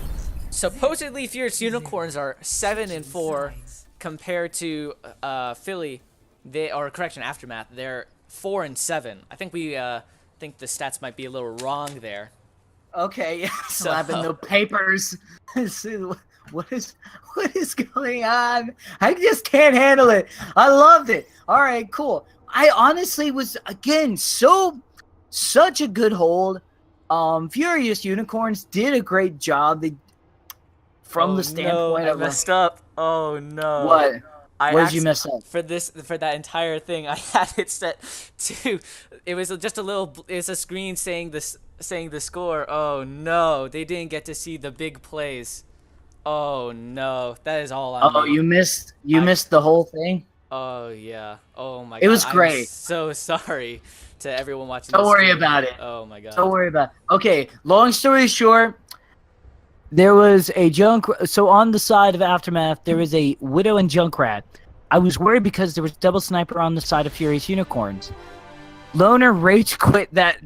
Supposedly, Fierce Unicorns are 7-4 compared to Philly. Aftermath. They're 4-7. I think we think the stats might be a little wrong there. Okay, yeah. Slapping the papers. What is going on? I just can't handle it. I loved it. All right, cool. I honestly was again such a good hold. Furious Unicorns did a great job. They, from the standpoint of... I messed up. Oh no. What? What did you mess up? For that entire thing, I had it set to... It was just it's a screen saying the score. Oh no. They didn't get to see the big plays. Oh no. That is all on me. You missed the whole thing? Oh yeah. Oh my god. It was great. I'm so sorry to everyone watching. Don't worry about it. Oh my god. Don't worry about it. Okay, long story short, there was a so on the side of Aftermath, there was a Widow and Junkrat. I was worried because there was double sniper on the side of Furious Unicorns. Loner rage quit that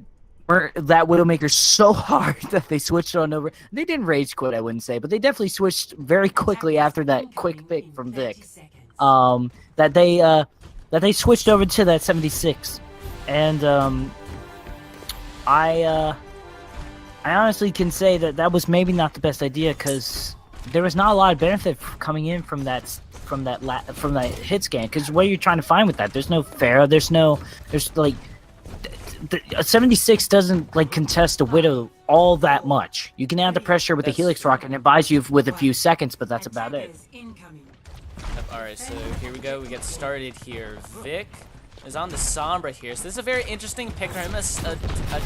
Widowmaker so hard that they switched on over. They didn't rage quit, I wouldn't say, but they definitely switched very quickly after that quick pick from Vic. That they switched over to that 76. And I honestly can say that was maybe not the best idea because there was not a lot of benefit coming in from that hit scan. Because what are you trying to find with that? There's no Pharah. There's like a 76 doesn't like contest a Widow all that much. You can add the pressure with the Helix rocket and it buys you with a few seconds, but that's about it. All right, so here we go. We get started here. Vic is on the Sombra here. So this is a very interesting pick for him. A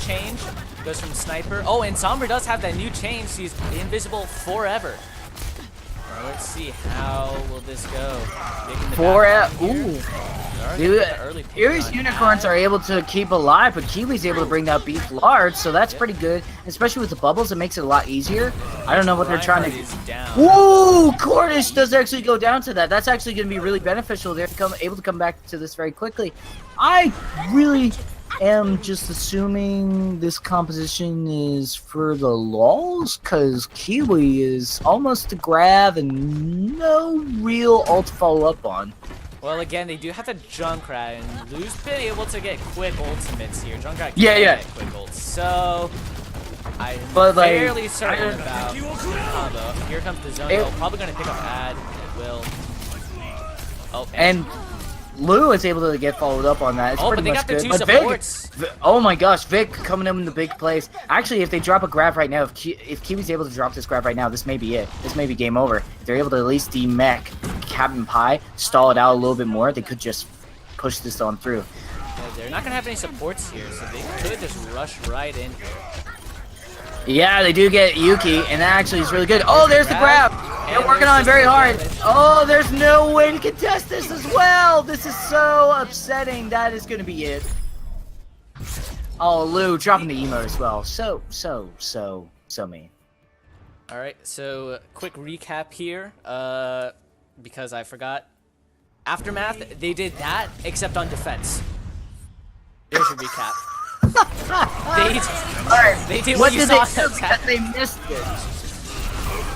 change. Goes from Sniper. Oh, and Sombra does have that new change. So he's invisible forever. All right, let's see. How will this go? Ooh. Dude, early pick Furious on Unicorns Ad. are able to keep alive, but Kiwi's able to bring that beef large, so that's pretty good. Especially with the bubbles, it makes it a lot easier. I don't know what they're trying to do. Reinhardt is down. Woo! Cornish does actually go down to that. That's actually going to be really beneficial. They're able to come back to this very quickly. I really am just assuming this composition is for the lulz, because Kiwi is almost to grab and no real ult to follow up on. Well, again, they do have a Junkrat, and Lou's been able to get quick ultimates here. Junkrat Yeah, can yeah. get quick ults, so I'm But, like, fairly certain about the combo. Here comes the zone. Probably going to pick up Ad. It will. Oh, And Lou is able to get followed up on that. It's pretty but they much got the good. two But supports. Oh my gosh, Vic coming in the big plays. Actually, if they drop a grab right now, if Kiwi's able to drop this grab right now, this may be it. This may be game over. If they're able to at least demech Captain Pie, stall it out a little bit more, they could just push this on through. They're not going to have any supports here, so they could just rush right in. Yeah, they do get Yuki, and that actually is really good. Oh, there's the grab! They're working on it very hard. Oh, there's no way to contest this as well! This is so upsetting. That is going to be it. Oh, Lou dropping the emote as well. So mean. Alright, so quick recap here, because I forgot. Aftermath, they did that, except on defense. There's your recap. They did what you saw. They missed it.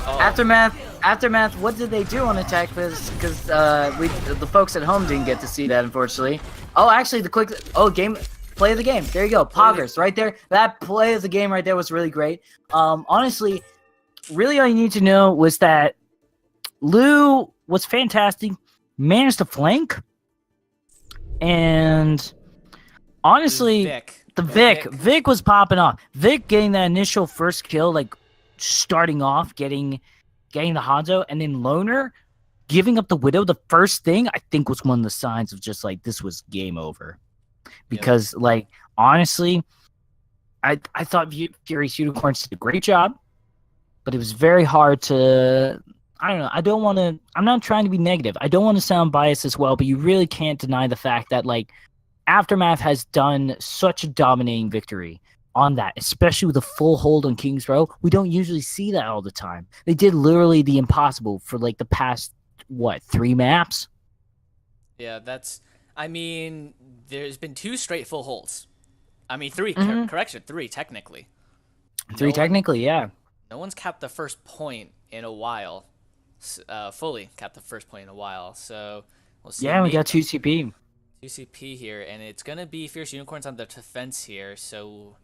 Oh. Aftermath. What did they do on attack? Because the folks at home didn't get to see that, unfortunately. Oh, actually, play of the game. There you go, Poggers, right there. That play of the game right there was really great. Honestly, really all you need to know was that Lou was fantastic, managed to flank, and honestly, Vic was popping off. Vic getting that initial first kill, like starting off, getting the Hanzo, and then Loner giving up the Widow. The first thing I think was one of the signs of just like this was game over, because like honestly, I thought Furious Unicorns did a great job, but it was very hard to. I don't know. I'm not trying to be negative. I don't want to sound biased as well, but you really can't deny the fact that like Aftermath has done such a dominating victory on that, especially with a full hold on King's Row. We don't usually see that all the time. They did literally the impossible for like the past, 3 maps? Yeah, I mean, there's been 2 straight full holds. I mean, 3, correction, 3 technically. 3 technically, yeah. No one's capped the first point in a while. Fully capped the first point in a while, so we'll see. Yeah, we got 2 CP. 2 CP here, and it's gonna be Fierce Unicorns on the defense here, so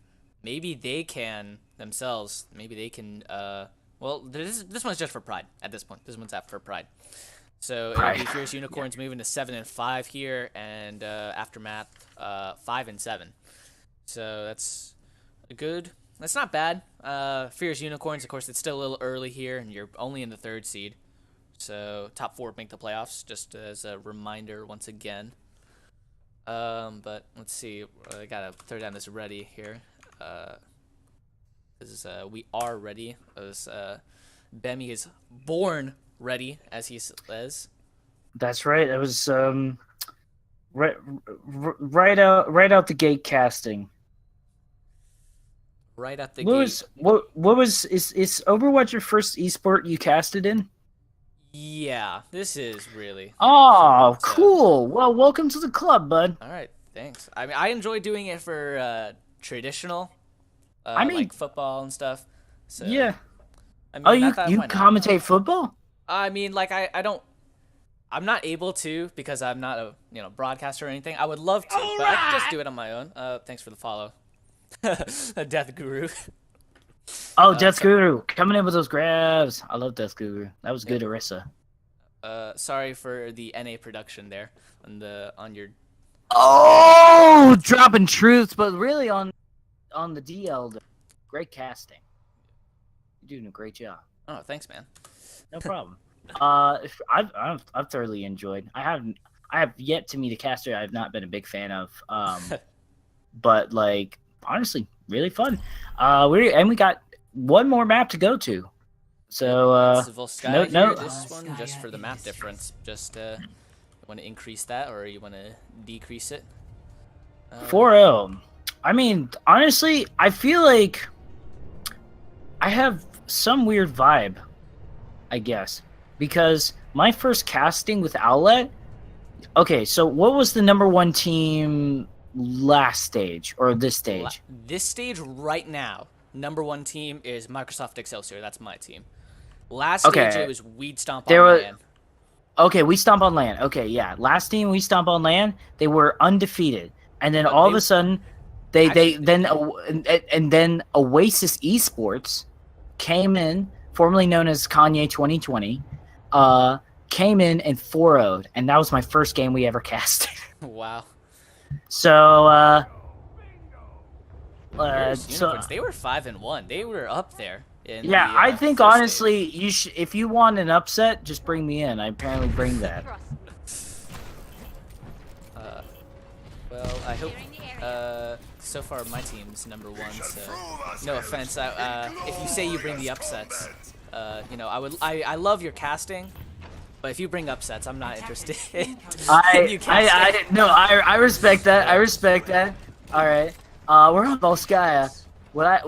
maybe they can themselves. Maybe they can. Well, this one's just for pride at this point. This one's for pride. So it'll be Fierce Unicorns moving to 7 and 5 here, and Aftermath 5 and 7. So that's good. That's not bad. Fierce Unicorns, of course, it's still a little early here, and you're only in the 3rd seed. So top 4 make the playoffs, just as a reminder once again. But let's see. I gotta throw down this ready here. We are ready. As Bemmie is born ready, as he says. That's right. It was right out the gate casting. Right at the gate. Is Overwatch your first esport you casted in? Yeah, this is really. Oh, cool. Well, welcome to the club, bud. All right, thanks. I mean, I enjoy doing it for traditional, like football and stuff. So, yeah. I mean, you commentate football? I mean, like I'm not able to because I'm not a broadcaster or anything. I would love to, but I can just do it on my own. Thanks for the follow, a Death Guru. Oh, Death Guru coming in with those grabs. I love Death Guru. That was good, Orisa. Sorry for the NA production there on your. Oh, dropping truths, but really on the DL, great casting. You're doing a great job. Oh, thanks, man. No problem. I've thoroughly enjoyed. I have yet to meet a caster I've not been a big fan of. But like honestly, really fun. We got one more map to go to. So Volskaya here. This one just for the map difference. Just Want to increase that, or you want to decrease it? 4-0. I mean, honestly, I feel like I have some weird vibe, I guess, because my first casting with Owlet. Okay, so what was the #1 team last stage or this stage? This stage right now, #1 team is Microsoft Excelsior. That's my team. Last stage it was Weed Stomp on LAN. Okay, We Stomp on LAN. Okay, yeah. Last team We Stomp on LAN, they were undefeated, and then all of a sudden, then Oasis Esports came in, formerly known as Kanye 2020, came in and 4-0'd, and that was my first game we ever casted. Wow. So, Unicorns, they were 5-1. They were up there. Yeah, I think honestly, you should. If you want an upset, just bring me in. I apparently bring that. Well, I hope. So far, my team's #1. So, no offense. If you say you bring the upsets, you know, I love your casting, but if you bring upsets, I'm not interested. I respect that. I respect that. All right. We're on Volskaya. What I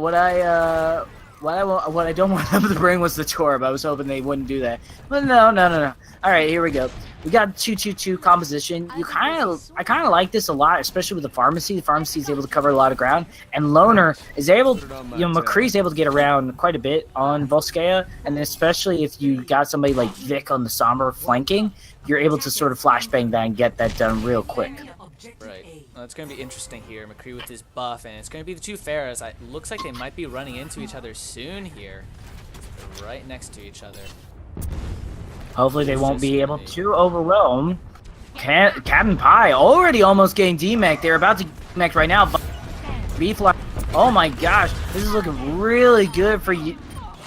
don't want them to bring was the Torb. I was hoping they wouldn't do that. But no. All right, here we go. We got 2-2-2 composition. I kind of like this a lot, especially with the pharmacy. The pharmacy is able to cover a lot of ground, and Loner is able, McCree's able to get around quite a bit on Volskaya, and especially if you got somebody like Vic on the Somber flanking, you're able to sort of flashbang that and get that done real quick. Right. Well, it's going to be interesting here. McCree with his buff, and it's going to be the two Pharahs. It looks like they might be running into each other soon here. They're right next to each other. Hopefully they won't be able to overwhelm. Captain Pie already almost getting DMAC. They're about to DMAC right now. B-Fly. Oh my gosh. This is looking really good for you.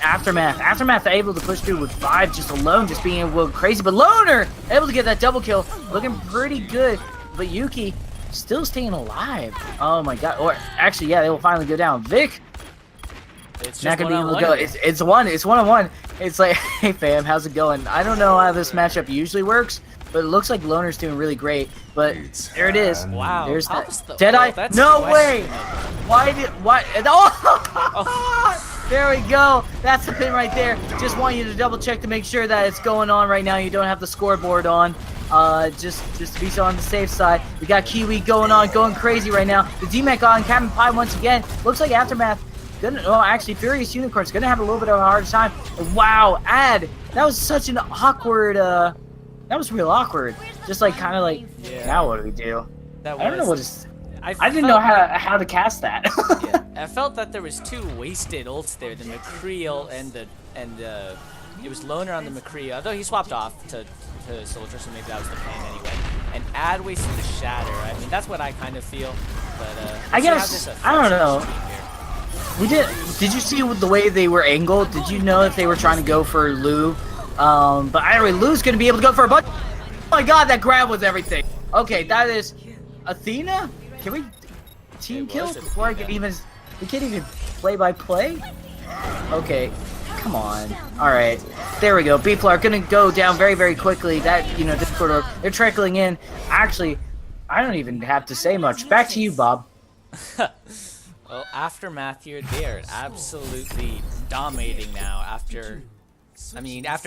Aftermath. Aftermath able to push through with 5 just alone, just being able to go crazy. But Loner able to get that double kill. Looking pretty good. But Yuki still staying alive. Oh my god. Or actually, yeah, they will finally go down. Vic. It's not gonna be able to go. It's one-on-one. It's like, hey fam, how's it going? I don't know how this matchup usually works, but it looks like Loner's doing really great. But there it is. Wow. There's that. Deadeye. No way. Why? Oh. There we go. That's the pin right there. Just want you to double check to make sure that it's going on right now. You don't have the scoreboard on. Just to be so on the safe side. We got Kiwi going crazy right now. The DMAC on Captain Pie once again. Looks like Aftermath. Actually, Furious Unicorn's gonna have a little bit of a hard time. Wow, Ad, that was such an awkward. That was real awkward. Just like kind of like, now what do we do? I don't know what is. I didn't know how to cast that. Yeah, I felt that there was 2 wasted ults there. The McCree ult and it was Loner on the McCree, although he swapped off to Soldier, so maybe that was the plan anyway. And Ad wasted the Shatter. I mean, that's what I kind of feel. But I guess I don't know. Did you see the way they were angled? Did you know if they were trying to go for Lou? But anyway, Lou's gonna be able to go for a bunch. Oh my god, that grab was everything. Okay, that is Athena. Can we team kill before I can even? We can't even play by play. Okay, come on. All right, there we go. Beefler are gonna go down very, very quickly. That Discord, they're trickling in. Actually, I don't even have to say much. Back to you, Bob. Well, Aftermath here, they are absolutely dominating now. After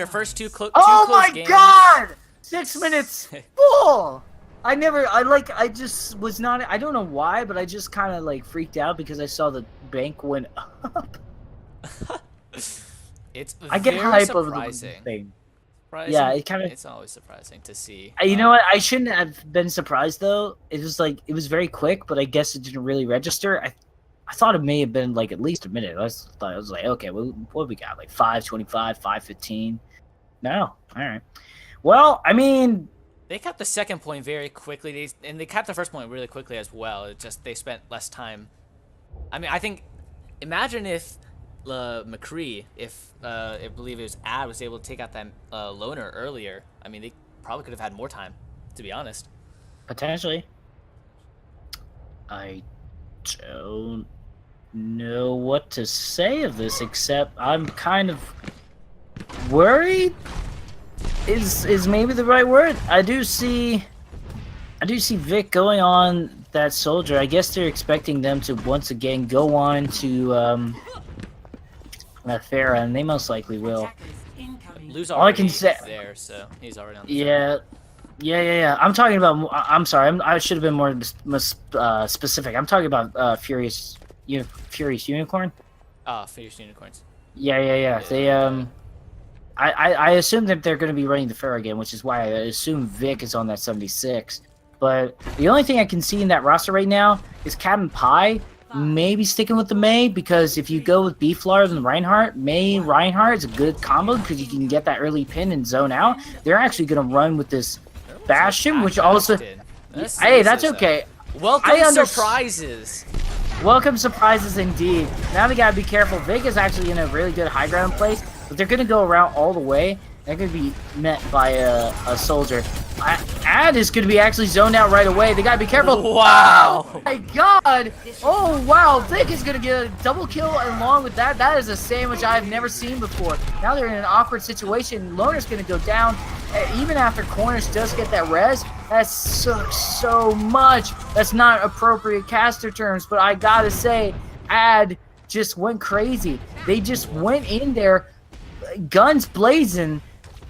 first two close games. Oh my god! 6 minutes full! I just was not, I don't know why, but I just kind of like freaked out because I saw the bank went up. I get hype over the thing. Yeah, it's always surprising to see. You know what? I shouldn't have been surprised though. It was very quick, but I guess it didn't really register. I thought it may have been like at least a minute. I was like, okay, well, what we got? Like 5:25, 5:15. No, all right. Well, I mean, they kept the second point very quickly. They kept the first point really quickly as well. It just they spent less time. I mean, I think imagine if McCree, I believe it was Ad, was able to take out that Loner earlier. I mean, they probably could have had more time, to be honest. Potentially. I don't know what to say of this, except I'm kind of worried. is maybe the right word. I do see Vic going on that soldier. I guess they're expecting them to once again go on to Farah, and they most likely will. Lou's All I can already say there, so he's already on the yeah. I'm talking about. I'm sorry. I should have been more specific. I'm talking about Furious Unicorn. Fierce Unicorns. Yeah. They I assume that they're going to be running the fair again, which is why I assume Vic is on that 76. But the only thing I can see in that roster right now is CommanderHuy maybe sticking with the Mei, because if you go with Beeflar and Reinhardt, Reinhardt is a good combo because you can get that early pin and zone out. They're actually going to run with this Bastion, which also... Hey, that's okay. Welcome surprises. Welcome surprises indeed. Now they gotta be careful. Vic is actually in a really good high ground place, but they're gonna go around all the way. They're gonna be met by a soldier. Ad is gonna be actually zoned out right away. They gotta be careful. Wow! Oh my god! Oh wow! Vic is gonna get a double kill along with that. That is a sandwich I've never seen before. Now they're in an awkward situation. Loner's gonna go down. Even after Cornish does get that res, that sucks so much. That's not appropriate caster terms, but I gotta say, Ad just went crazy. They just went in there, guns blazing,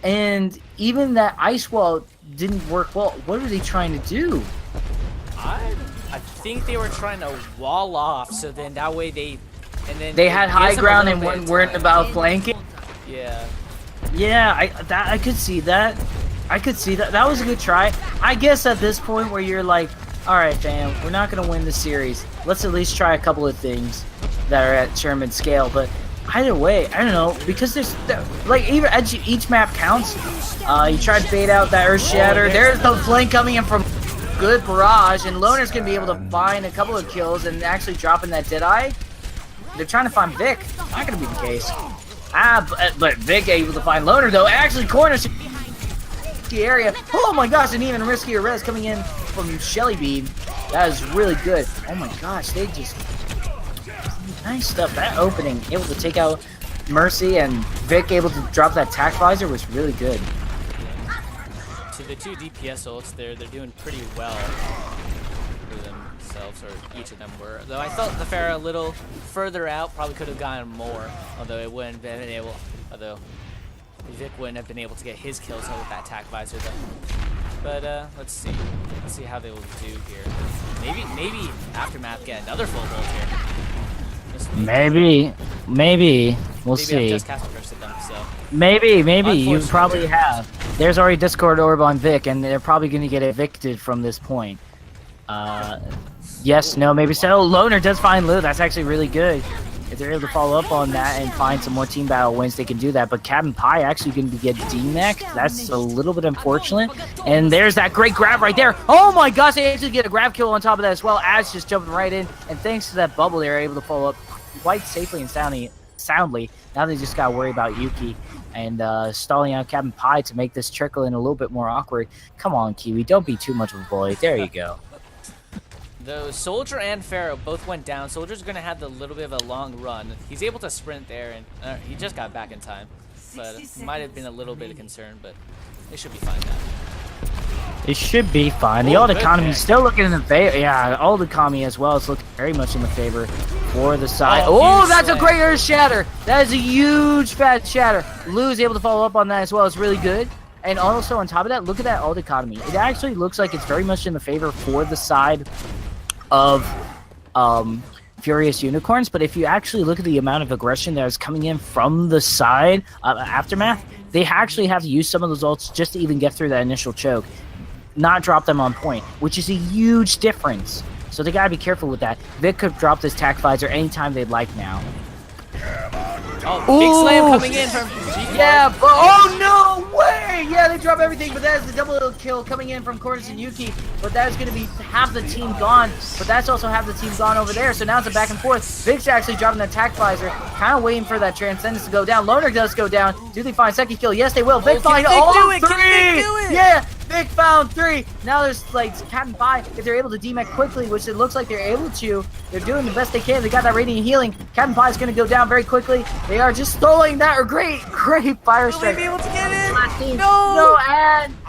and even that ice wall didn't work well. What are they trying to do? I think they were trying to wall off, so then that way they had high ground and weren't about flanking. Yeah. Yeah, I could see that. That was a good try. I guess at this point where you're like, all right, fam, we're not gonna win the series. Let's at least try a couple of things that are at Sherman scale. But either way, I don't know, because there's like even each map counts. You try to bait out that Earth Shatter. There's the flank coming in from good barrage, and Loner's gonna be able to find a couple of kills and actually dropping that Deadeye. They're trying to find Vic. Not gonna be the case. But Vic able to find Loner though. Actually, Cornish the area. Oh my gosh, and even riskier res coming in from Shelly Beam. That is really good. Oh my gosh, they just nice stuff. That opening, able to take out Mercy and Vic able to drop that tac visor was really good. To the two DPS ults there, they're doing pretty well for themselves, or each of them were. Though I felt the Pharah a little further out, probably could have gotten more, although it wouldn't have been able, although Vic wouldn't have been able to get his kills with that tac visor though. But let's see how they will do here. Maybe Aftermath get another full ult here. Maybe. We'll see. Maybe I've just cast cursed them, so. Maybe. You probably have. There's already Discord orb on Vic, and they're probably going to get evicted from this point. Yes, no, maybe so. Loner does find Lou. That's actually really good. If they're able to follow up on that and find some more team battle wins, they can do that. But CommanderHuy actually going to get D-necked. That's a little bit unfortunate. And there's that great grab right there. Oh my gosh, they actually get a grab kill on top of that as well. Az just jumping right in. And thanks to that bubble, they're able to follow up quite safely and soundly. Now they just got to worry about Yuki and stalling out CommanderHuy to make this trickle in a little bit more awkward. Come on, Kiwi, don't be too much of a bully. There you go. The Soldier and Pharaoh both went down. Soldier's going to have a little bit of a long run. He's able to sprint there, and he just got back in time. But might have been a little bit of concern, but they should be fine now. It should be fine. The old economy is still looking in the favor. Yeah, old economy as well is looking very much in the favor for the side. Oh, that's a great Earth Shatter. That is a huge fat shatter. Lou's able to follow up on that as well. It's really good. And also on top of that, look at that old economy. It actually looks like it's very much in the favor for the side of Furious Unicorns, but if you actually look at the amount of aggression that is coming in from the side of Aftermath, they actually have to use some of those ults just to even get through that initial choke, not drop them on point, which is a huge difference. So they gotta be careful with that. Vic could drop this tac visor anytime they'd like now. Oh, big slam coming in from G4. Yeah, but oh no way! Yeah, they drop everything, but that is the double kill coming in from Cornish and Yuki. But that is going to be half the team gone, but that's also half the team gone over there. So now it's a back and forth. Vic's actually dropping the attack visor, kind of waiting for that Transcendence to go down. Loner does go down. Do they find second kill? Yes, they will. Vic find all three! Yeah! Vic found 3. Now there's like Captain Pie. If they're able to demech quickly, which it looks like they're able to, they're doing the best they can. They got that radiant healing. Captain Pie is going to go down very quickly. They are just stalling that. Great fire strike. Will they be able to get in? No,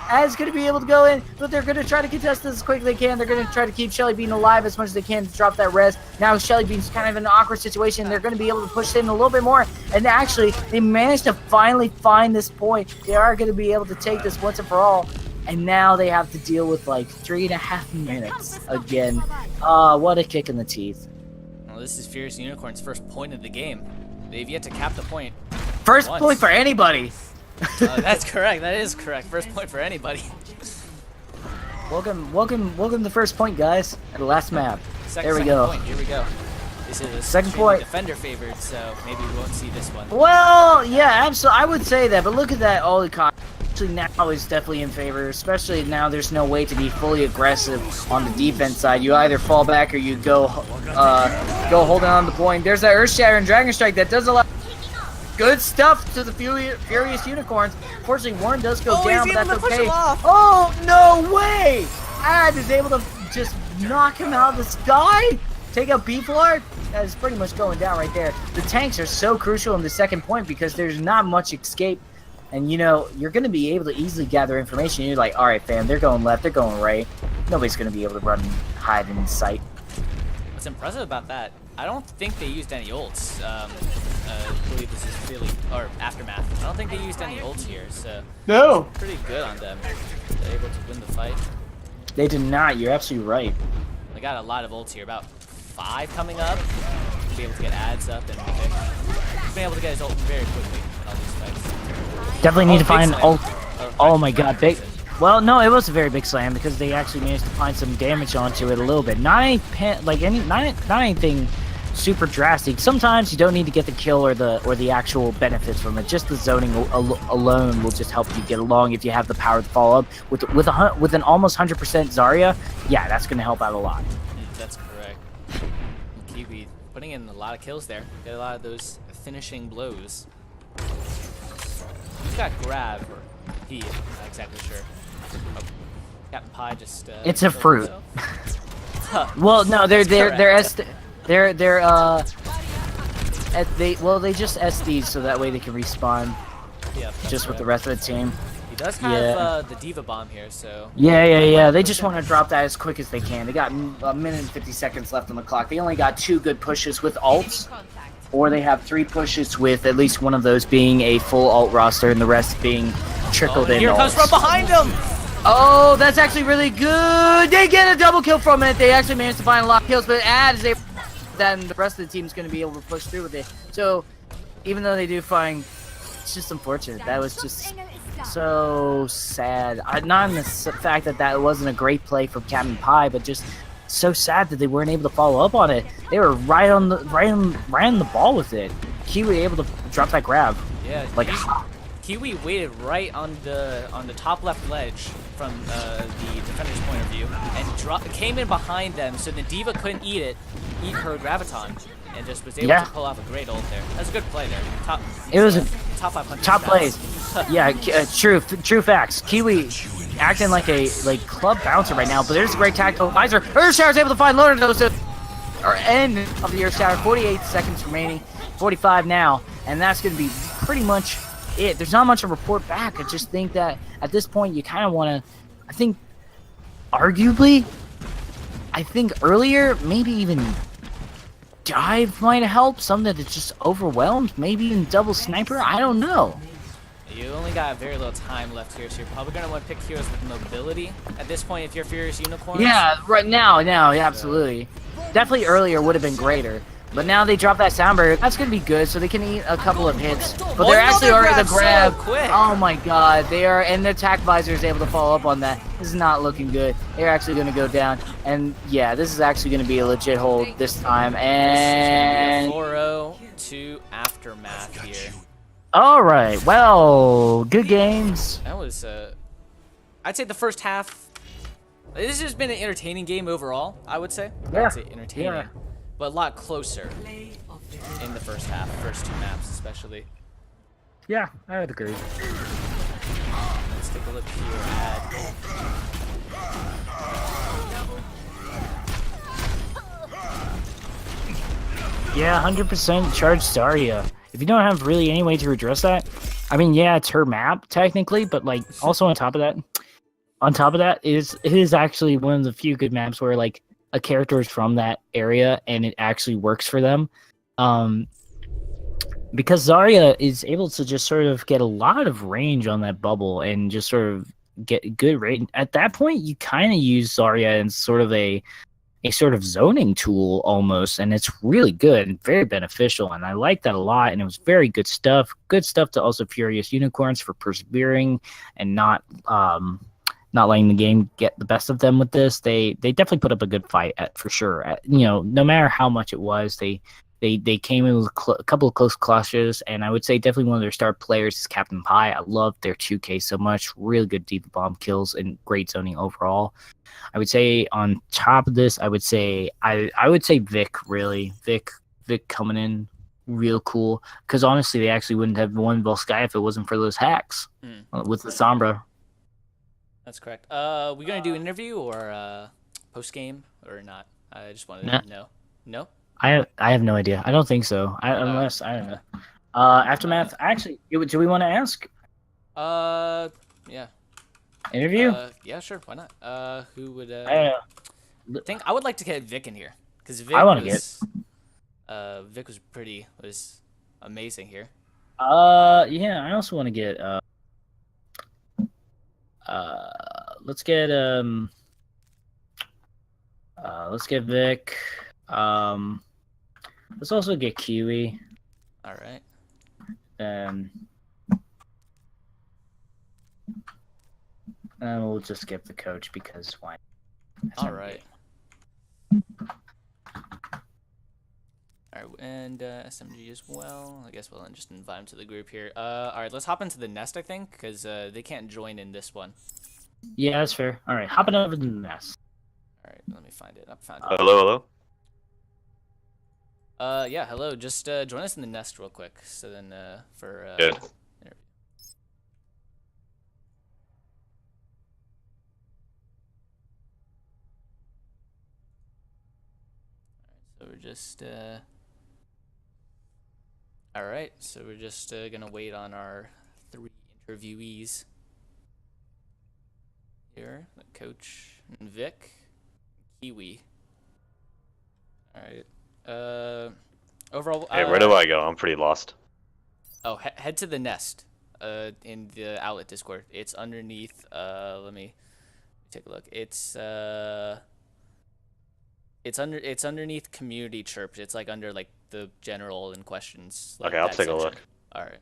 Ad's going to be able to go in, but they're going to try to contest this as quickly as they can. They're going to try to keep Shelly Bean alive as much as they can to drop that res. Now Shelly Bean's kind of in an awkward situation. They're going to be able to push in a little bit more, and actually they managed to finally find this point. They are going to be able to take this once and for all, and now they have to deal with like 3.5 minutes again. What a kick in the teeth. Well, this is Furious Unicorn's first point of the game. They've yet to cap the point. First once. point for anybody. That's correct. That is correct. First point for anybody. Welcome to the first point, guys. At the last map. There we go. Point. Here we go. This is a second point. Defender favored, so maybe we won't see this one. Well, yeah, absolutely. I would say that, but look at that. All actually now is definitely in favor, especially now. There's no way to be fully aggressive on the defense side. You either fall back or you go holding on to the point. There's that Earth Shatter and Dragon Strike that does a lot. Good stuff to the Furious Unicorns. Unfortunately, Warren does go down, but that's okay. Oh, no way! Ad is able to just knock him out of the sky. Take out B-Flart. That is pretty much going down right there. The tanks are so crucial in the second point because there's not much escape. And, you know, you're going to be able to easily gather information. You're like, all right, fam, they're going left, they're going right. Nobody's going to be able to run and hide in sight. What's impressive about that, I don't think they used any ults. I believe this is really, or Aftermath. I don't think they used any ults here, so no. Pretty good on them. They're able to win the fight. They did not. You're absolutely right. They got a lot of ults here, about 5 coming up. Be able to get ads up and he's been able to get his ult very quickly in all these fights. Definitely need to find ult. Oh my god, big. Well, no, it was a very big slam because they actually managed to find some damage onto it a little bit. Not anything super drastic. Sometimes you don't need to get the kill or the actual benefits from it. Just the zoning alone will just help you get along if you have the power to follow up with an almost 100% Zarya. Yeah, that's going to help out a lot. That's correct. Kiwi putting in a lot of kills there. Get a lot of those finishing blows. He's got grab, or he, not exactly sure. Oh, Captain Pie just. It's a fruit. Well, no, they just SDs so that way they can respawn. Yeah. Just with the rest of the team. He does have the Diva Bomb here, so. Yeah. They just want to drop that as quick as they can. They got a minute and 50 seconds left on the clock. They only got 2 good pushes with ults, or they have 3 pushes with at least one of those being a full ult roster and the rest being trickled in. Here comes from behind him. Oh, that's actually really good. They get a double kill from it. They actually managed to find a lot of kills, but as they then the rest of the team is going to be able to push through with it. So even though they do find, it's just unfortunate. That was just so sad. Not in the fact that wasn't a great play from Captain Pie, but just so sad that they weren't able to follow up on it. They were right on the ball with it. Kiwi able to drop that grab. Yeah, like Kiwi waited right on the top left ledge from the defender's point of view and came in behind them, so the Diva couldn't eat her graviton, and just was able to pull off a great ult there. That's a good play there. It was a top 500. Top plays. Yeah, true facts. Kiwi acting like a club bouncer right now, but there's a great tactical advisor. Earthshower's able to find Loner or end of the Earthshower. 48 seconds remaining. 45 now, and that's going to be pretty much it. There's not much to report back. I just think that at this point you kind of want to, I think arguably, earlier maybe even dive might help. Something that's just overwhelmed, maybe even double sniper, I don't know. You only got very little time left here, so you're probably going to want to pick heroes with mobility at this point if you're Furious Unicorns. Yeah, right now, yeah, absolutely. Definitely earlier would have been greater. But now they drop that sound barrier. That's going to be good, so they can eat a couple of hits. But they're actually already the grab. So oh my god, they are, and the attack visor is able to follow up on that. This is not looking good. They're actually going to go down. And yeah, this is actually going to be a legit hold this time. And 4-0 to Aftermath here. All right, well, good games. That was, I'd say the first half, this has been an entertaining game overall, I would say. Yeah. I'd say entertaining, but a lot closer in the first half, first 2 maps especially. Yeah, I would agree. Let's take a look here at Yeah, 100% charge Zarya. If you don't have really any way to address that, I mean, yeah, it's her map technically, but like also on top of that, it is actually one of the few good maps where like a character is from that area and it actually works for them. Um, because Zarya is able to just sort of get a lot of range on that bubble and just sort of get good range. At that point, you kind of use Zarya in sort of a sort of zoning tool almost, and it's really good and very beneficial, and I like that a lot, and it was very good stuff. Good stuff to also Furious Unicorns for persevering and not letting the game get the best of them with this. They definitely put up a good fight for sure. No matter how much it was, they came in with a couple of close clashes, and I would say definitely one of their star players is Captain Pi. I love their 2K so much. Really good deep bomb kills and great zoning overall. I would say on top of this, I would say Vic really. Vic coming in real cool, because honestly they actually wouldn't have won Volskaya if it wasn't for those hacks with the Sombra. That's correct. We gonna do an interview or post game or not? I just wanted to know. No. I have no idea. I don't think so. Unless I don't know. Aftermath. Actually, do we want to ask? Yeah. Interview? Yeah, sure. Why not? Who would? I think I would like to get Vic in here because Vic Vic was amazing here. Yeah. I also want to get let's get Vic. Let's also get Kiwi. All right. And we'll just skip the coach because why? All right. All right, and SMG as well. I guess we'll just invite him to the group here. All right, let's hop into the nest, I think, because they can't join in this one. Yeah, that's fair. All right, hopping over to the nest. All right, let me find it. I found it. Hello. Yeah, hello. Just join us in the nest real quick. So then, for Good. So we're just all right. So we're just gonna wait on our 3 interviewees here: the coach and Vic, Kiwi. All right. Overall. Hey, where do I go? I'm pretty lost. Oh, head to the nest. In the Owlet Discord. It's underneath. Let me take a look. It's underneath community chirps. It's like under like the general and questions. Like, okay, I'll take a look. All right.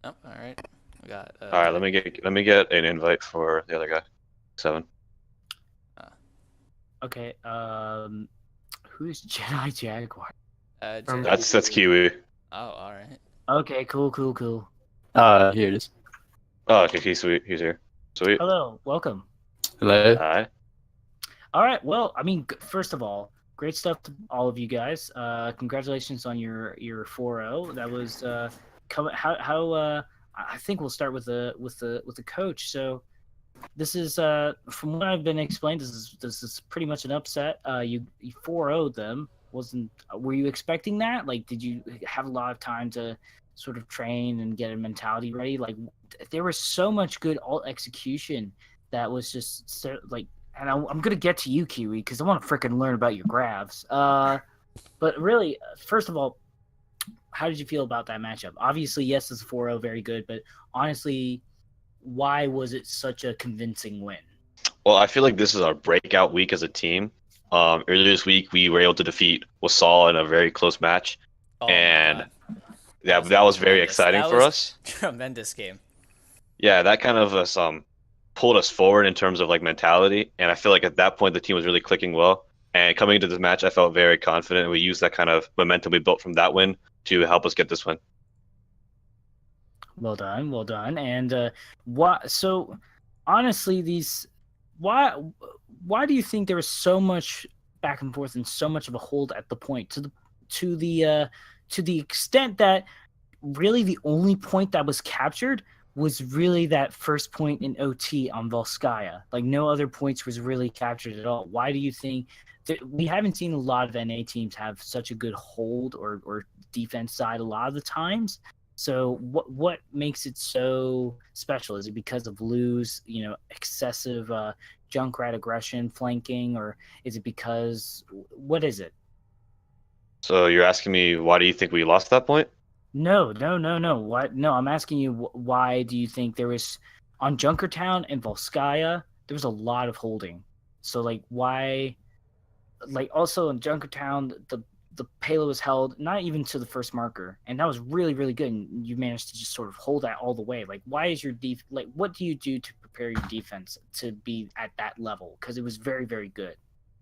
Oh, all right. We got. All right, let me get an invite for the other guy. 7. Okay. Who's Jedi Jaguar? That's Kiwi. Oh, all right. Okay, cool. Here it is. Oh, okay, he's sweet. He's here. Sweet. Hello, welcome. Hello. Hi. All right. Well, I mean, first of all, great stuff to all of you guys. Congratulations on your 4-0. That was how I think we'll start with the coach. So this is from what I've been explained, this is pretty much an upset. You 4-0'd them. Were you expecting that? Like, did you have a lot of time to sort of train and get a mentality ready? Like, there was so much good alt execution that was just so, like, and I'm gonna get to you, Kiwi, because I want to freaking learn about your grabs. But really, first of all, how did you feel about that matchup? Obviously, yes, it's a 4-0, very good, but honestly, why was it such a convincing win? Well, I feel like this is our breakout week as a team. Earlier this week, we were able to defeat Wasal in a very close match, and that was very exciting for us. Tremendous game. Yeah, that kind of pulled us forward in terms of like mentality, and I feel like at that point the team was really clicking well. And coming into this match, I felt very confident, and we used that kind of momentum we built from that win to help us get this win. Well done. And so honestly, why do you think there was so much back and forth and so much of a hold at the point to the extent that really the only point that was captured was really that first point in OT on Volskaya. Like no other points was really captured at all. Why do you think we haven't seen a lot of NA teams have such a good hold or defense side a lot of the times? So what makes it so special? Is it because of Lou's, excessive Junkrat aggression flanking, or is it because what is it? So you're asking me why do you think we lost that point? No. What? No, I'm asking you why do you think there was on Junkertown and Volskaya there was a lot of holding. So like why? Like also in Junkertown the payload was held not even to the first marker, and that was really really good. And you managed to just sort of hold that all the way. Like why is your like what do you do to prepare your defense to be at that level? Because it was very very good.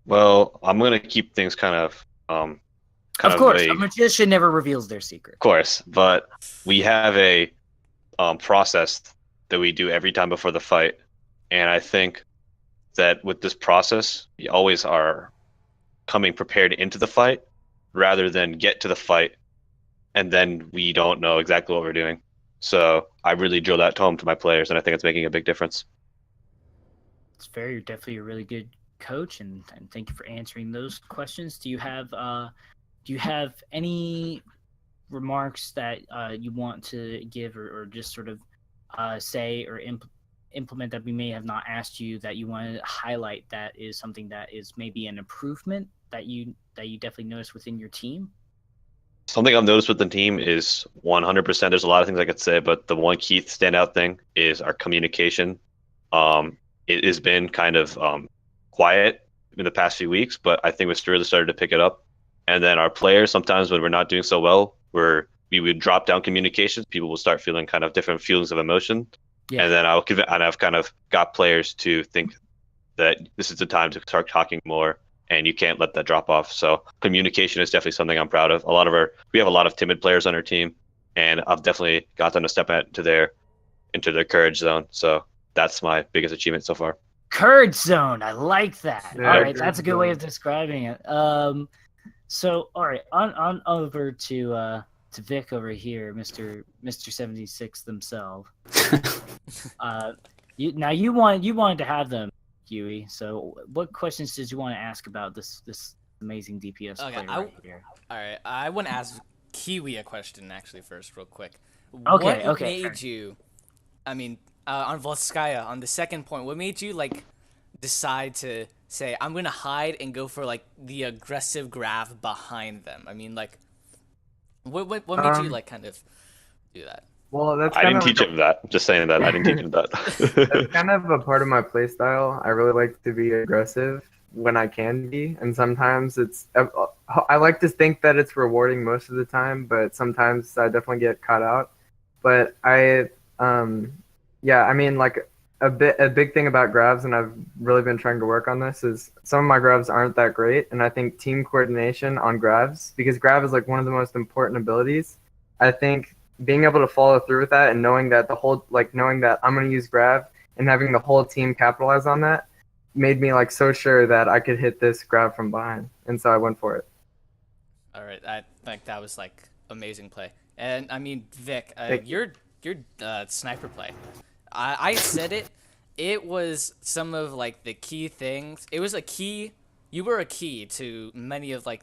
Well, I'm gonna keep things kind of Of course, a vague. magician never reveals their secret. Of course, but we have a process that we do every time before the fight, and I think that with this process, we always are coming prepared into the fight rather than get to the fight and then we don't know exactly what we're doing. So I really drill that home to my players, and I think it's making a big difference. It's you're definitely a really good coach, and thank you for answering those questions. Do you have any remarks that you want to give or just sort of say or implement that we may have not asked you that you want to highlight that is something that is maybe an improvement that you definitely noticed within your team? Something I've noticed with the team is 100%. There's a lot of things I could say, but the one key standout thing is our communication. It has been kind of quiet in the past few weeks, but I think we've really started to pick it up. And then our players, sometimes when we're not doing so well, we would drop down communications. People will start feeling kind of different feelings of emotion. Yeah. And then I've kind of got players to think that this is the time to start talking more, and you can't let that drop off. So communication is definitely something I'm proud of. We have a lot of timid players on our team, and I've definitely got them to step into their courage zone. So that's my biggest achievement so far. Courage zone, I like that. Yeah, all right, that's a good way of describing it. So all right, on over to Vic over here, Mr. 76 themselves. You wanted to have them, Huey. So what questions did you want to ask about this amazing DPS player right here? All right, I want to ask Kiwi a question actually first, real quick. Okay. What made you? I mean, on Volskaya, on the second point, what made you decide to say I'm gonna hide and go for the aggressive grab behind them? I mean, what made you kind of do that? Well, that's I didn't teach him that. I'm just saying that I didn't teach him that. That's kind of a part of my play style. I really like to be aggressive when I can be, and sometimes I like to think that it's rewarding most of the time, but sometimes I definitely get caught out. But I mean, a big thing about grabs, and I've really been trying to work on this, is some of my grabs aren't that great, and I think team coordination on grabs, because grab is one of the most important abilities. I think being able to follow through with that and knowing that knowing that I'm going to use grab and having the whole team capitalize on that made me so sure that I could hit this grab from behind, and so I went for it. All right, I think that was amazing play. And I mean, Vic, your sniper play, I said it. It was some of the key things. It was a key. You were a key to many of the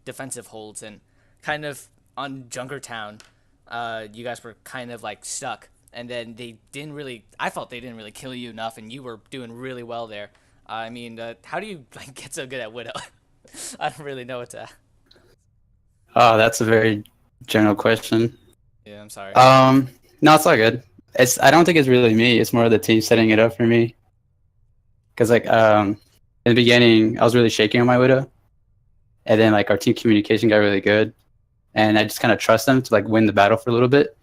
defensive holds, and kind of on Junkertown, you guys were kind of stuck, and then I felt they didn't really kill you enough, and you were doing really well there. I mean, how do you get so good at Widow? I don't really know what to. Oh, that's a very general question. Yeah, I'm sorry. No, it's all good. I don't think it's really me. It's more of the team setting it up for me. Because in the beginning, I was really shaking on my Widow, and then our team communication got really good, and I just kind of trust them to win the battle for a little bit,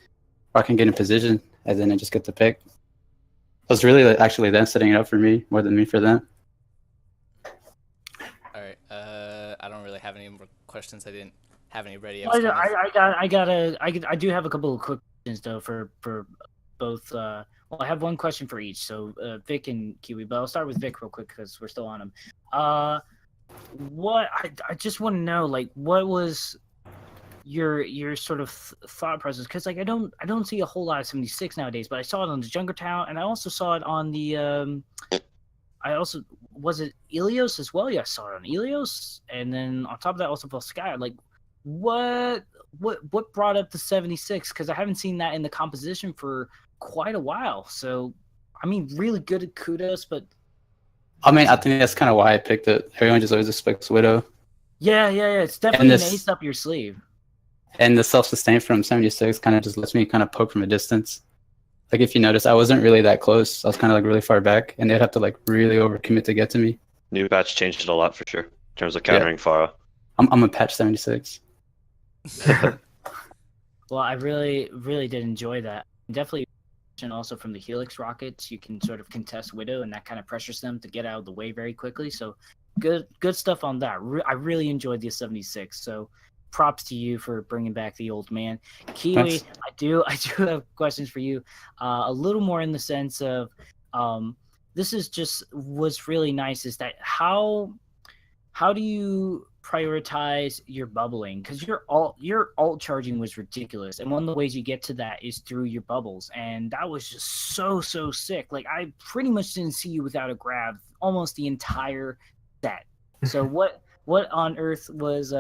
or I can get in position, and then I just get the pick. So it's really actually them setting it up for me more than me for them. All right. I don't really have any more questions. I didn't have any ready. I do have a couple of quick questions though for both. Well, I have one question for each. So Vic and Kiwi, but I'll start with Vic real quick because we're still on him. I just want to know what was your sort of thought process, because like I don't see a whole lot of 76 nowadays, but I saw it on the Junkertown, and I also saw it on the I also was it Ilios as well. Yeah, I saw it on Ilios, and then on top of that, also Volskaya. Like, what brought up the 76? Because I haven't seen that in the composition for quite a while. So, I mean, really good kudos, but I mean, I think that's kind of why I picked it. Everyone just always expects Widow. yeah, it's definitely an ace up your sleeve. And the self-sustain from 76 kind of just lets me kind of poke from a distance. Like, if you notice, I wasn't really that close. I was kind of like really far back, and they'd have to like really overcommit to get to me. New patch changed it a lot for sure in terms of countering Pharah. I'm a patch 76. Well, I really did enjoy that. Definitely, and also from the Helix rockets, you can sort of contest Widow, and that kind of pressures them to get out of the way very quickly. So, good stuff on that. I really enjoyed the 76. So, props to you for bringing back the old man. Kiwi, Thanks. I do have questions for you. A little more in the sense of, this is just what's really nice is that how do you prioritize your bubbling? Because your alt charging was ridiculous, and one of the ways you get to that is through your bubbles, and that was just so sick. Like, I pretty much didn't see you without a grab almost the entire set. So what on earth was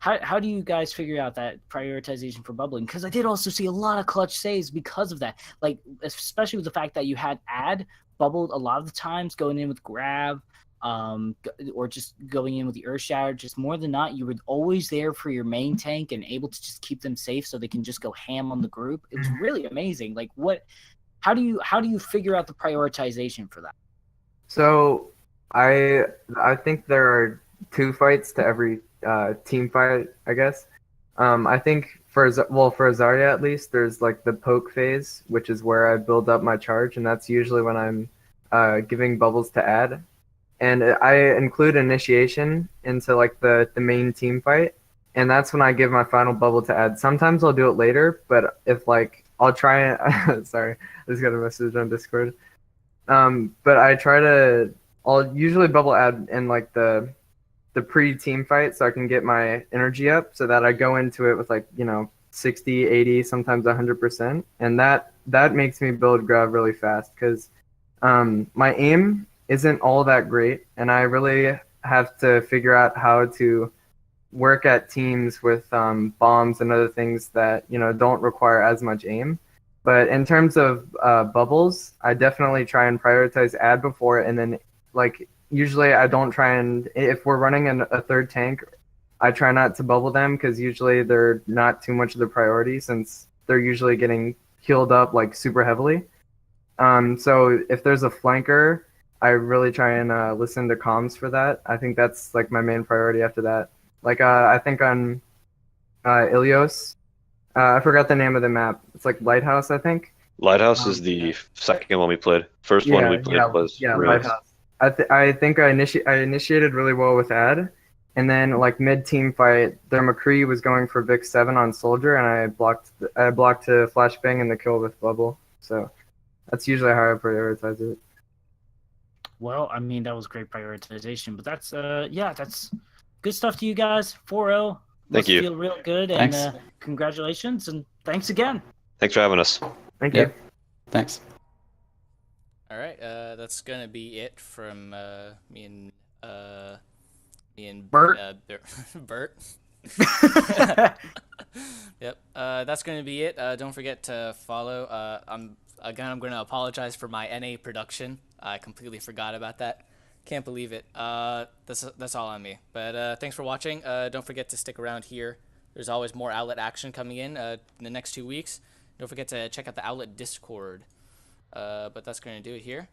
how do you guys figure out that prioritization for bubbling? Because I did also see a lot of clutch saves because of that. Like, especially with the fact that you had add bubbled a lot of the times going in with grab, or just going in with the Earth Shatter. Just more than not, you were always there for your main tank and able to just keep them safe so they can just go ham on the group. It was really amazing. Like, how do you figure out the prioritization for that? So I think there are 2 fights to every team fight, I guess. I think for Zarya at least, there's like the poke phase, which is where I build up my charge, and that's usually when I'm giving bubbles to add. And I include initiation into like the main team fight, and that's when I give my final bubble to add. Sometimes I'll do it later, but if like I'll try and sorry, I just got a message on Discord. But I'll usually bubble add in like the pre-team fight so I can get my energy up so that I go into it with like, 60, 80, sometimes 100%. And that makes me build grab really fast because my aim isn't all that great, and I really have to figure out how to work at teams with bombs and other things that, don't require as much aim. But in terms of bubbles, I definitely try and prioritize add before, and then like usually I don't try and, if we're running a third tank, I try not to bubble them because usually they're not too much of the priority since they're usually getting healed up like super heavily. So if there's a flanker, I really try and listen to comms for that. I think that's like my main priority after that. Like I think on Ilios, I forgot the name of the map. It's like Lighthouse, I think. Lighthouse is the second one we played. First one we played was Ruins. Lighthouse. I think I initiated really well with Ad, and then like mid team fight, their McCree was going for Vic 7 on Soldier, and I blocked a flashbang and the kill with Bubble. So that's usually how I prioritize it. Well, I mean, that was great prioritization, but that's that's good stuff to you guys. 4-0. Thank you. Feel real good, Thanks. and congratulations, and thanks again. Thanks for having us. Thank Yep. you. Thanks. All right, that's gonna be it from me and Bert. Bert. Yep. That's gonna be it. Don't forget to follow. I'm gonna apologize for my NA production. I completely forgot about that. Can't believe it. That's all on me. But thanks for watching. Don't forget to stick around here. There's always more Owlet action coming in the next 2 weeks. Don't forget to check out the Owlet Discord. But that's going to do it here.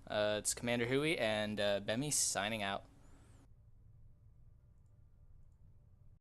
It's CommanderHuy and Bemmie signing out.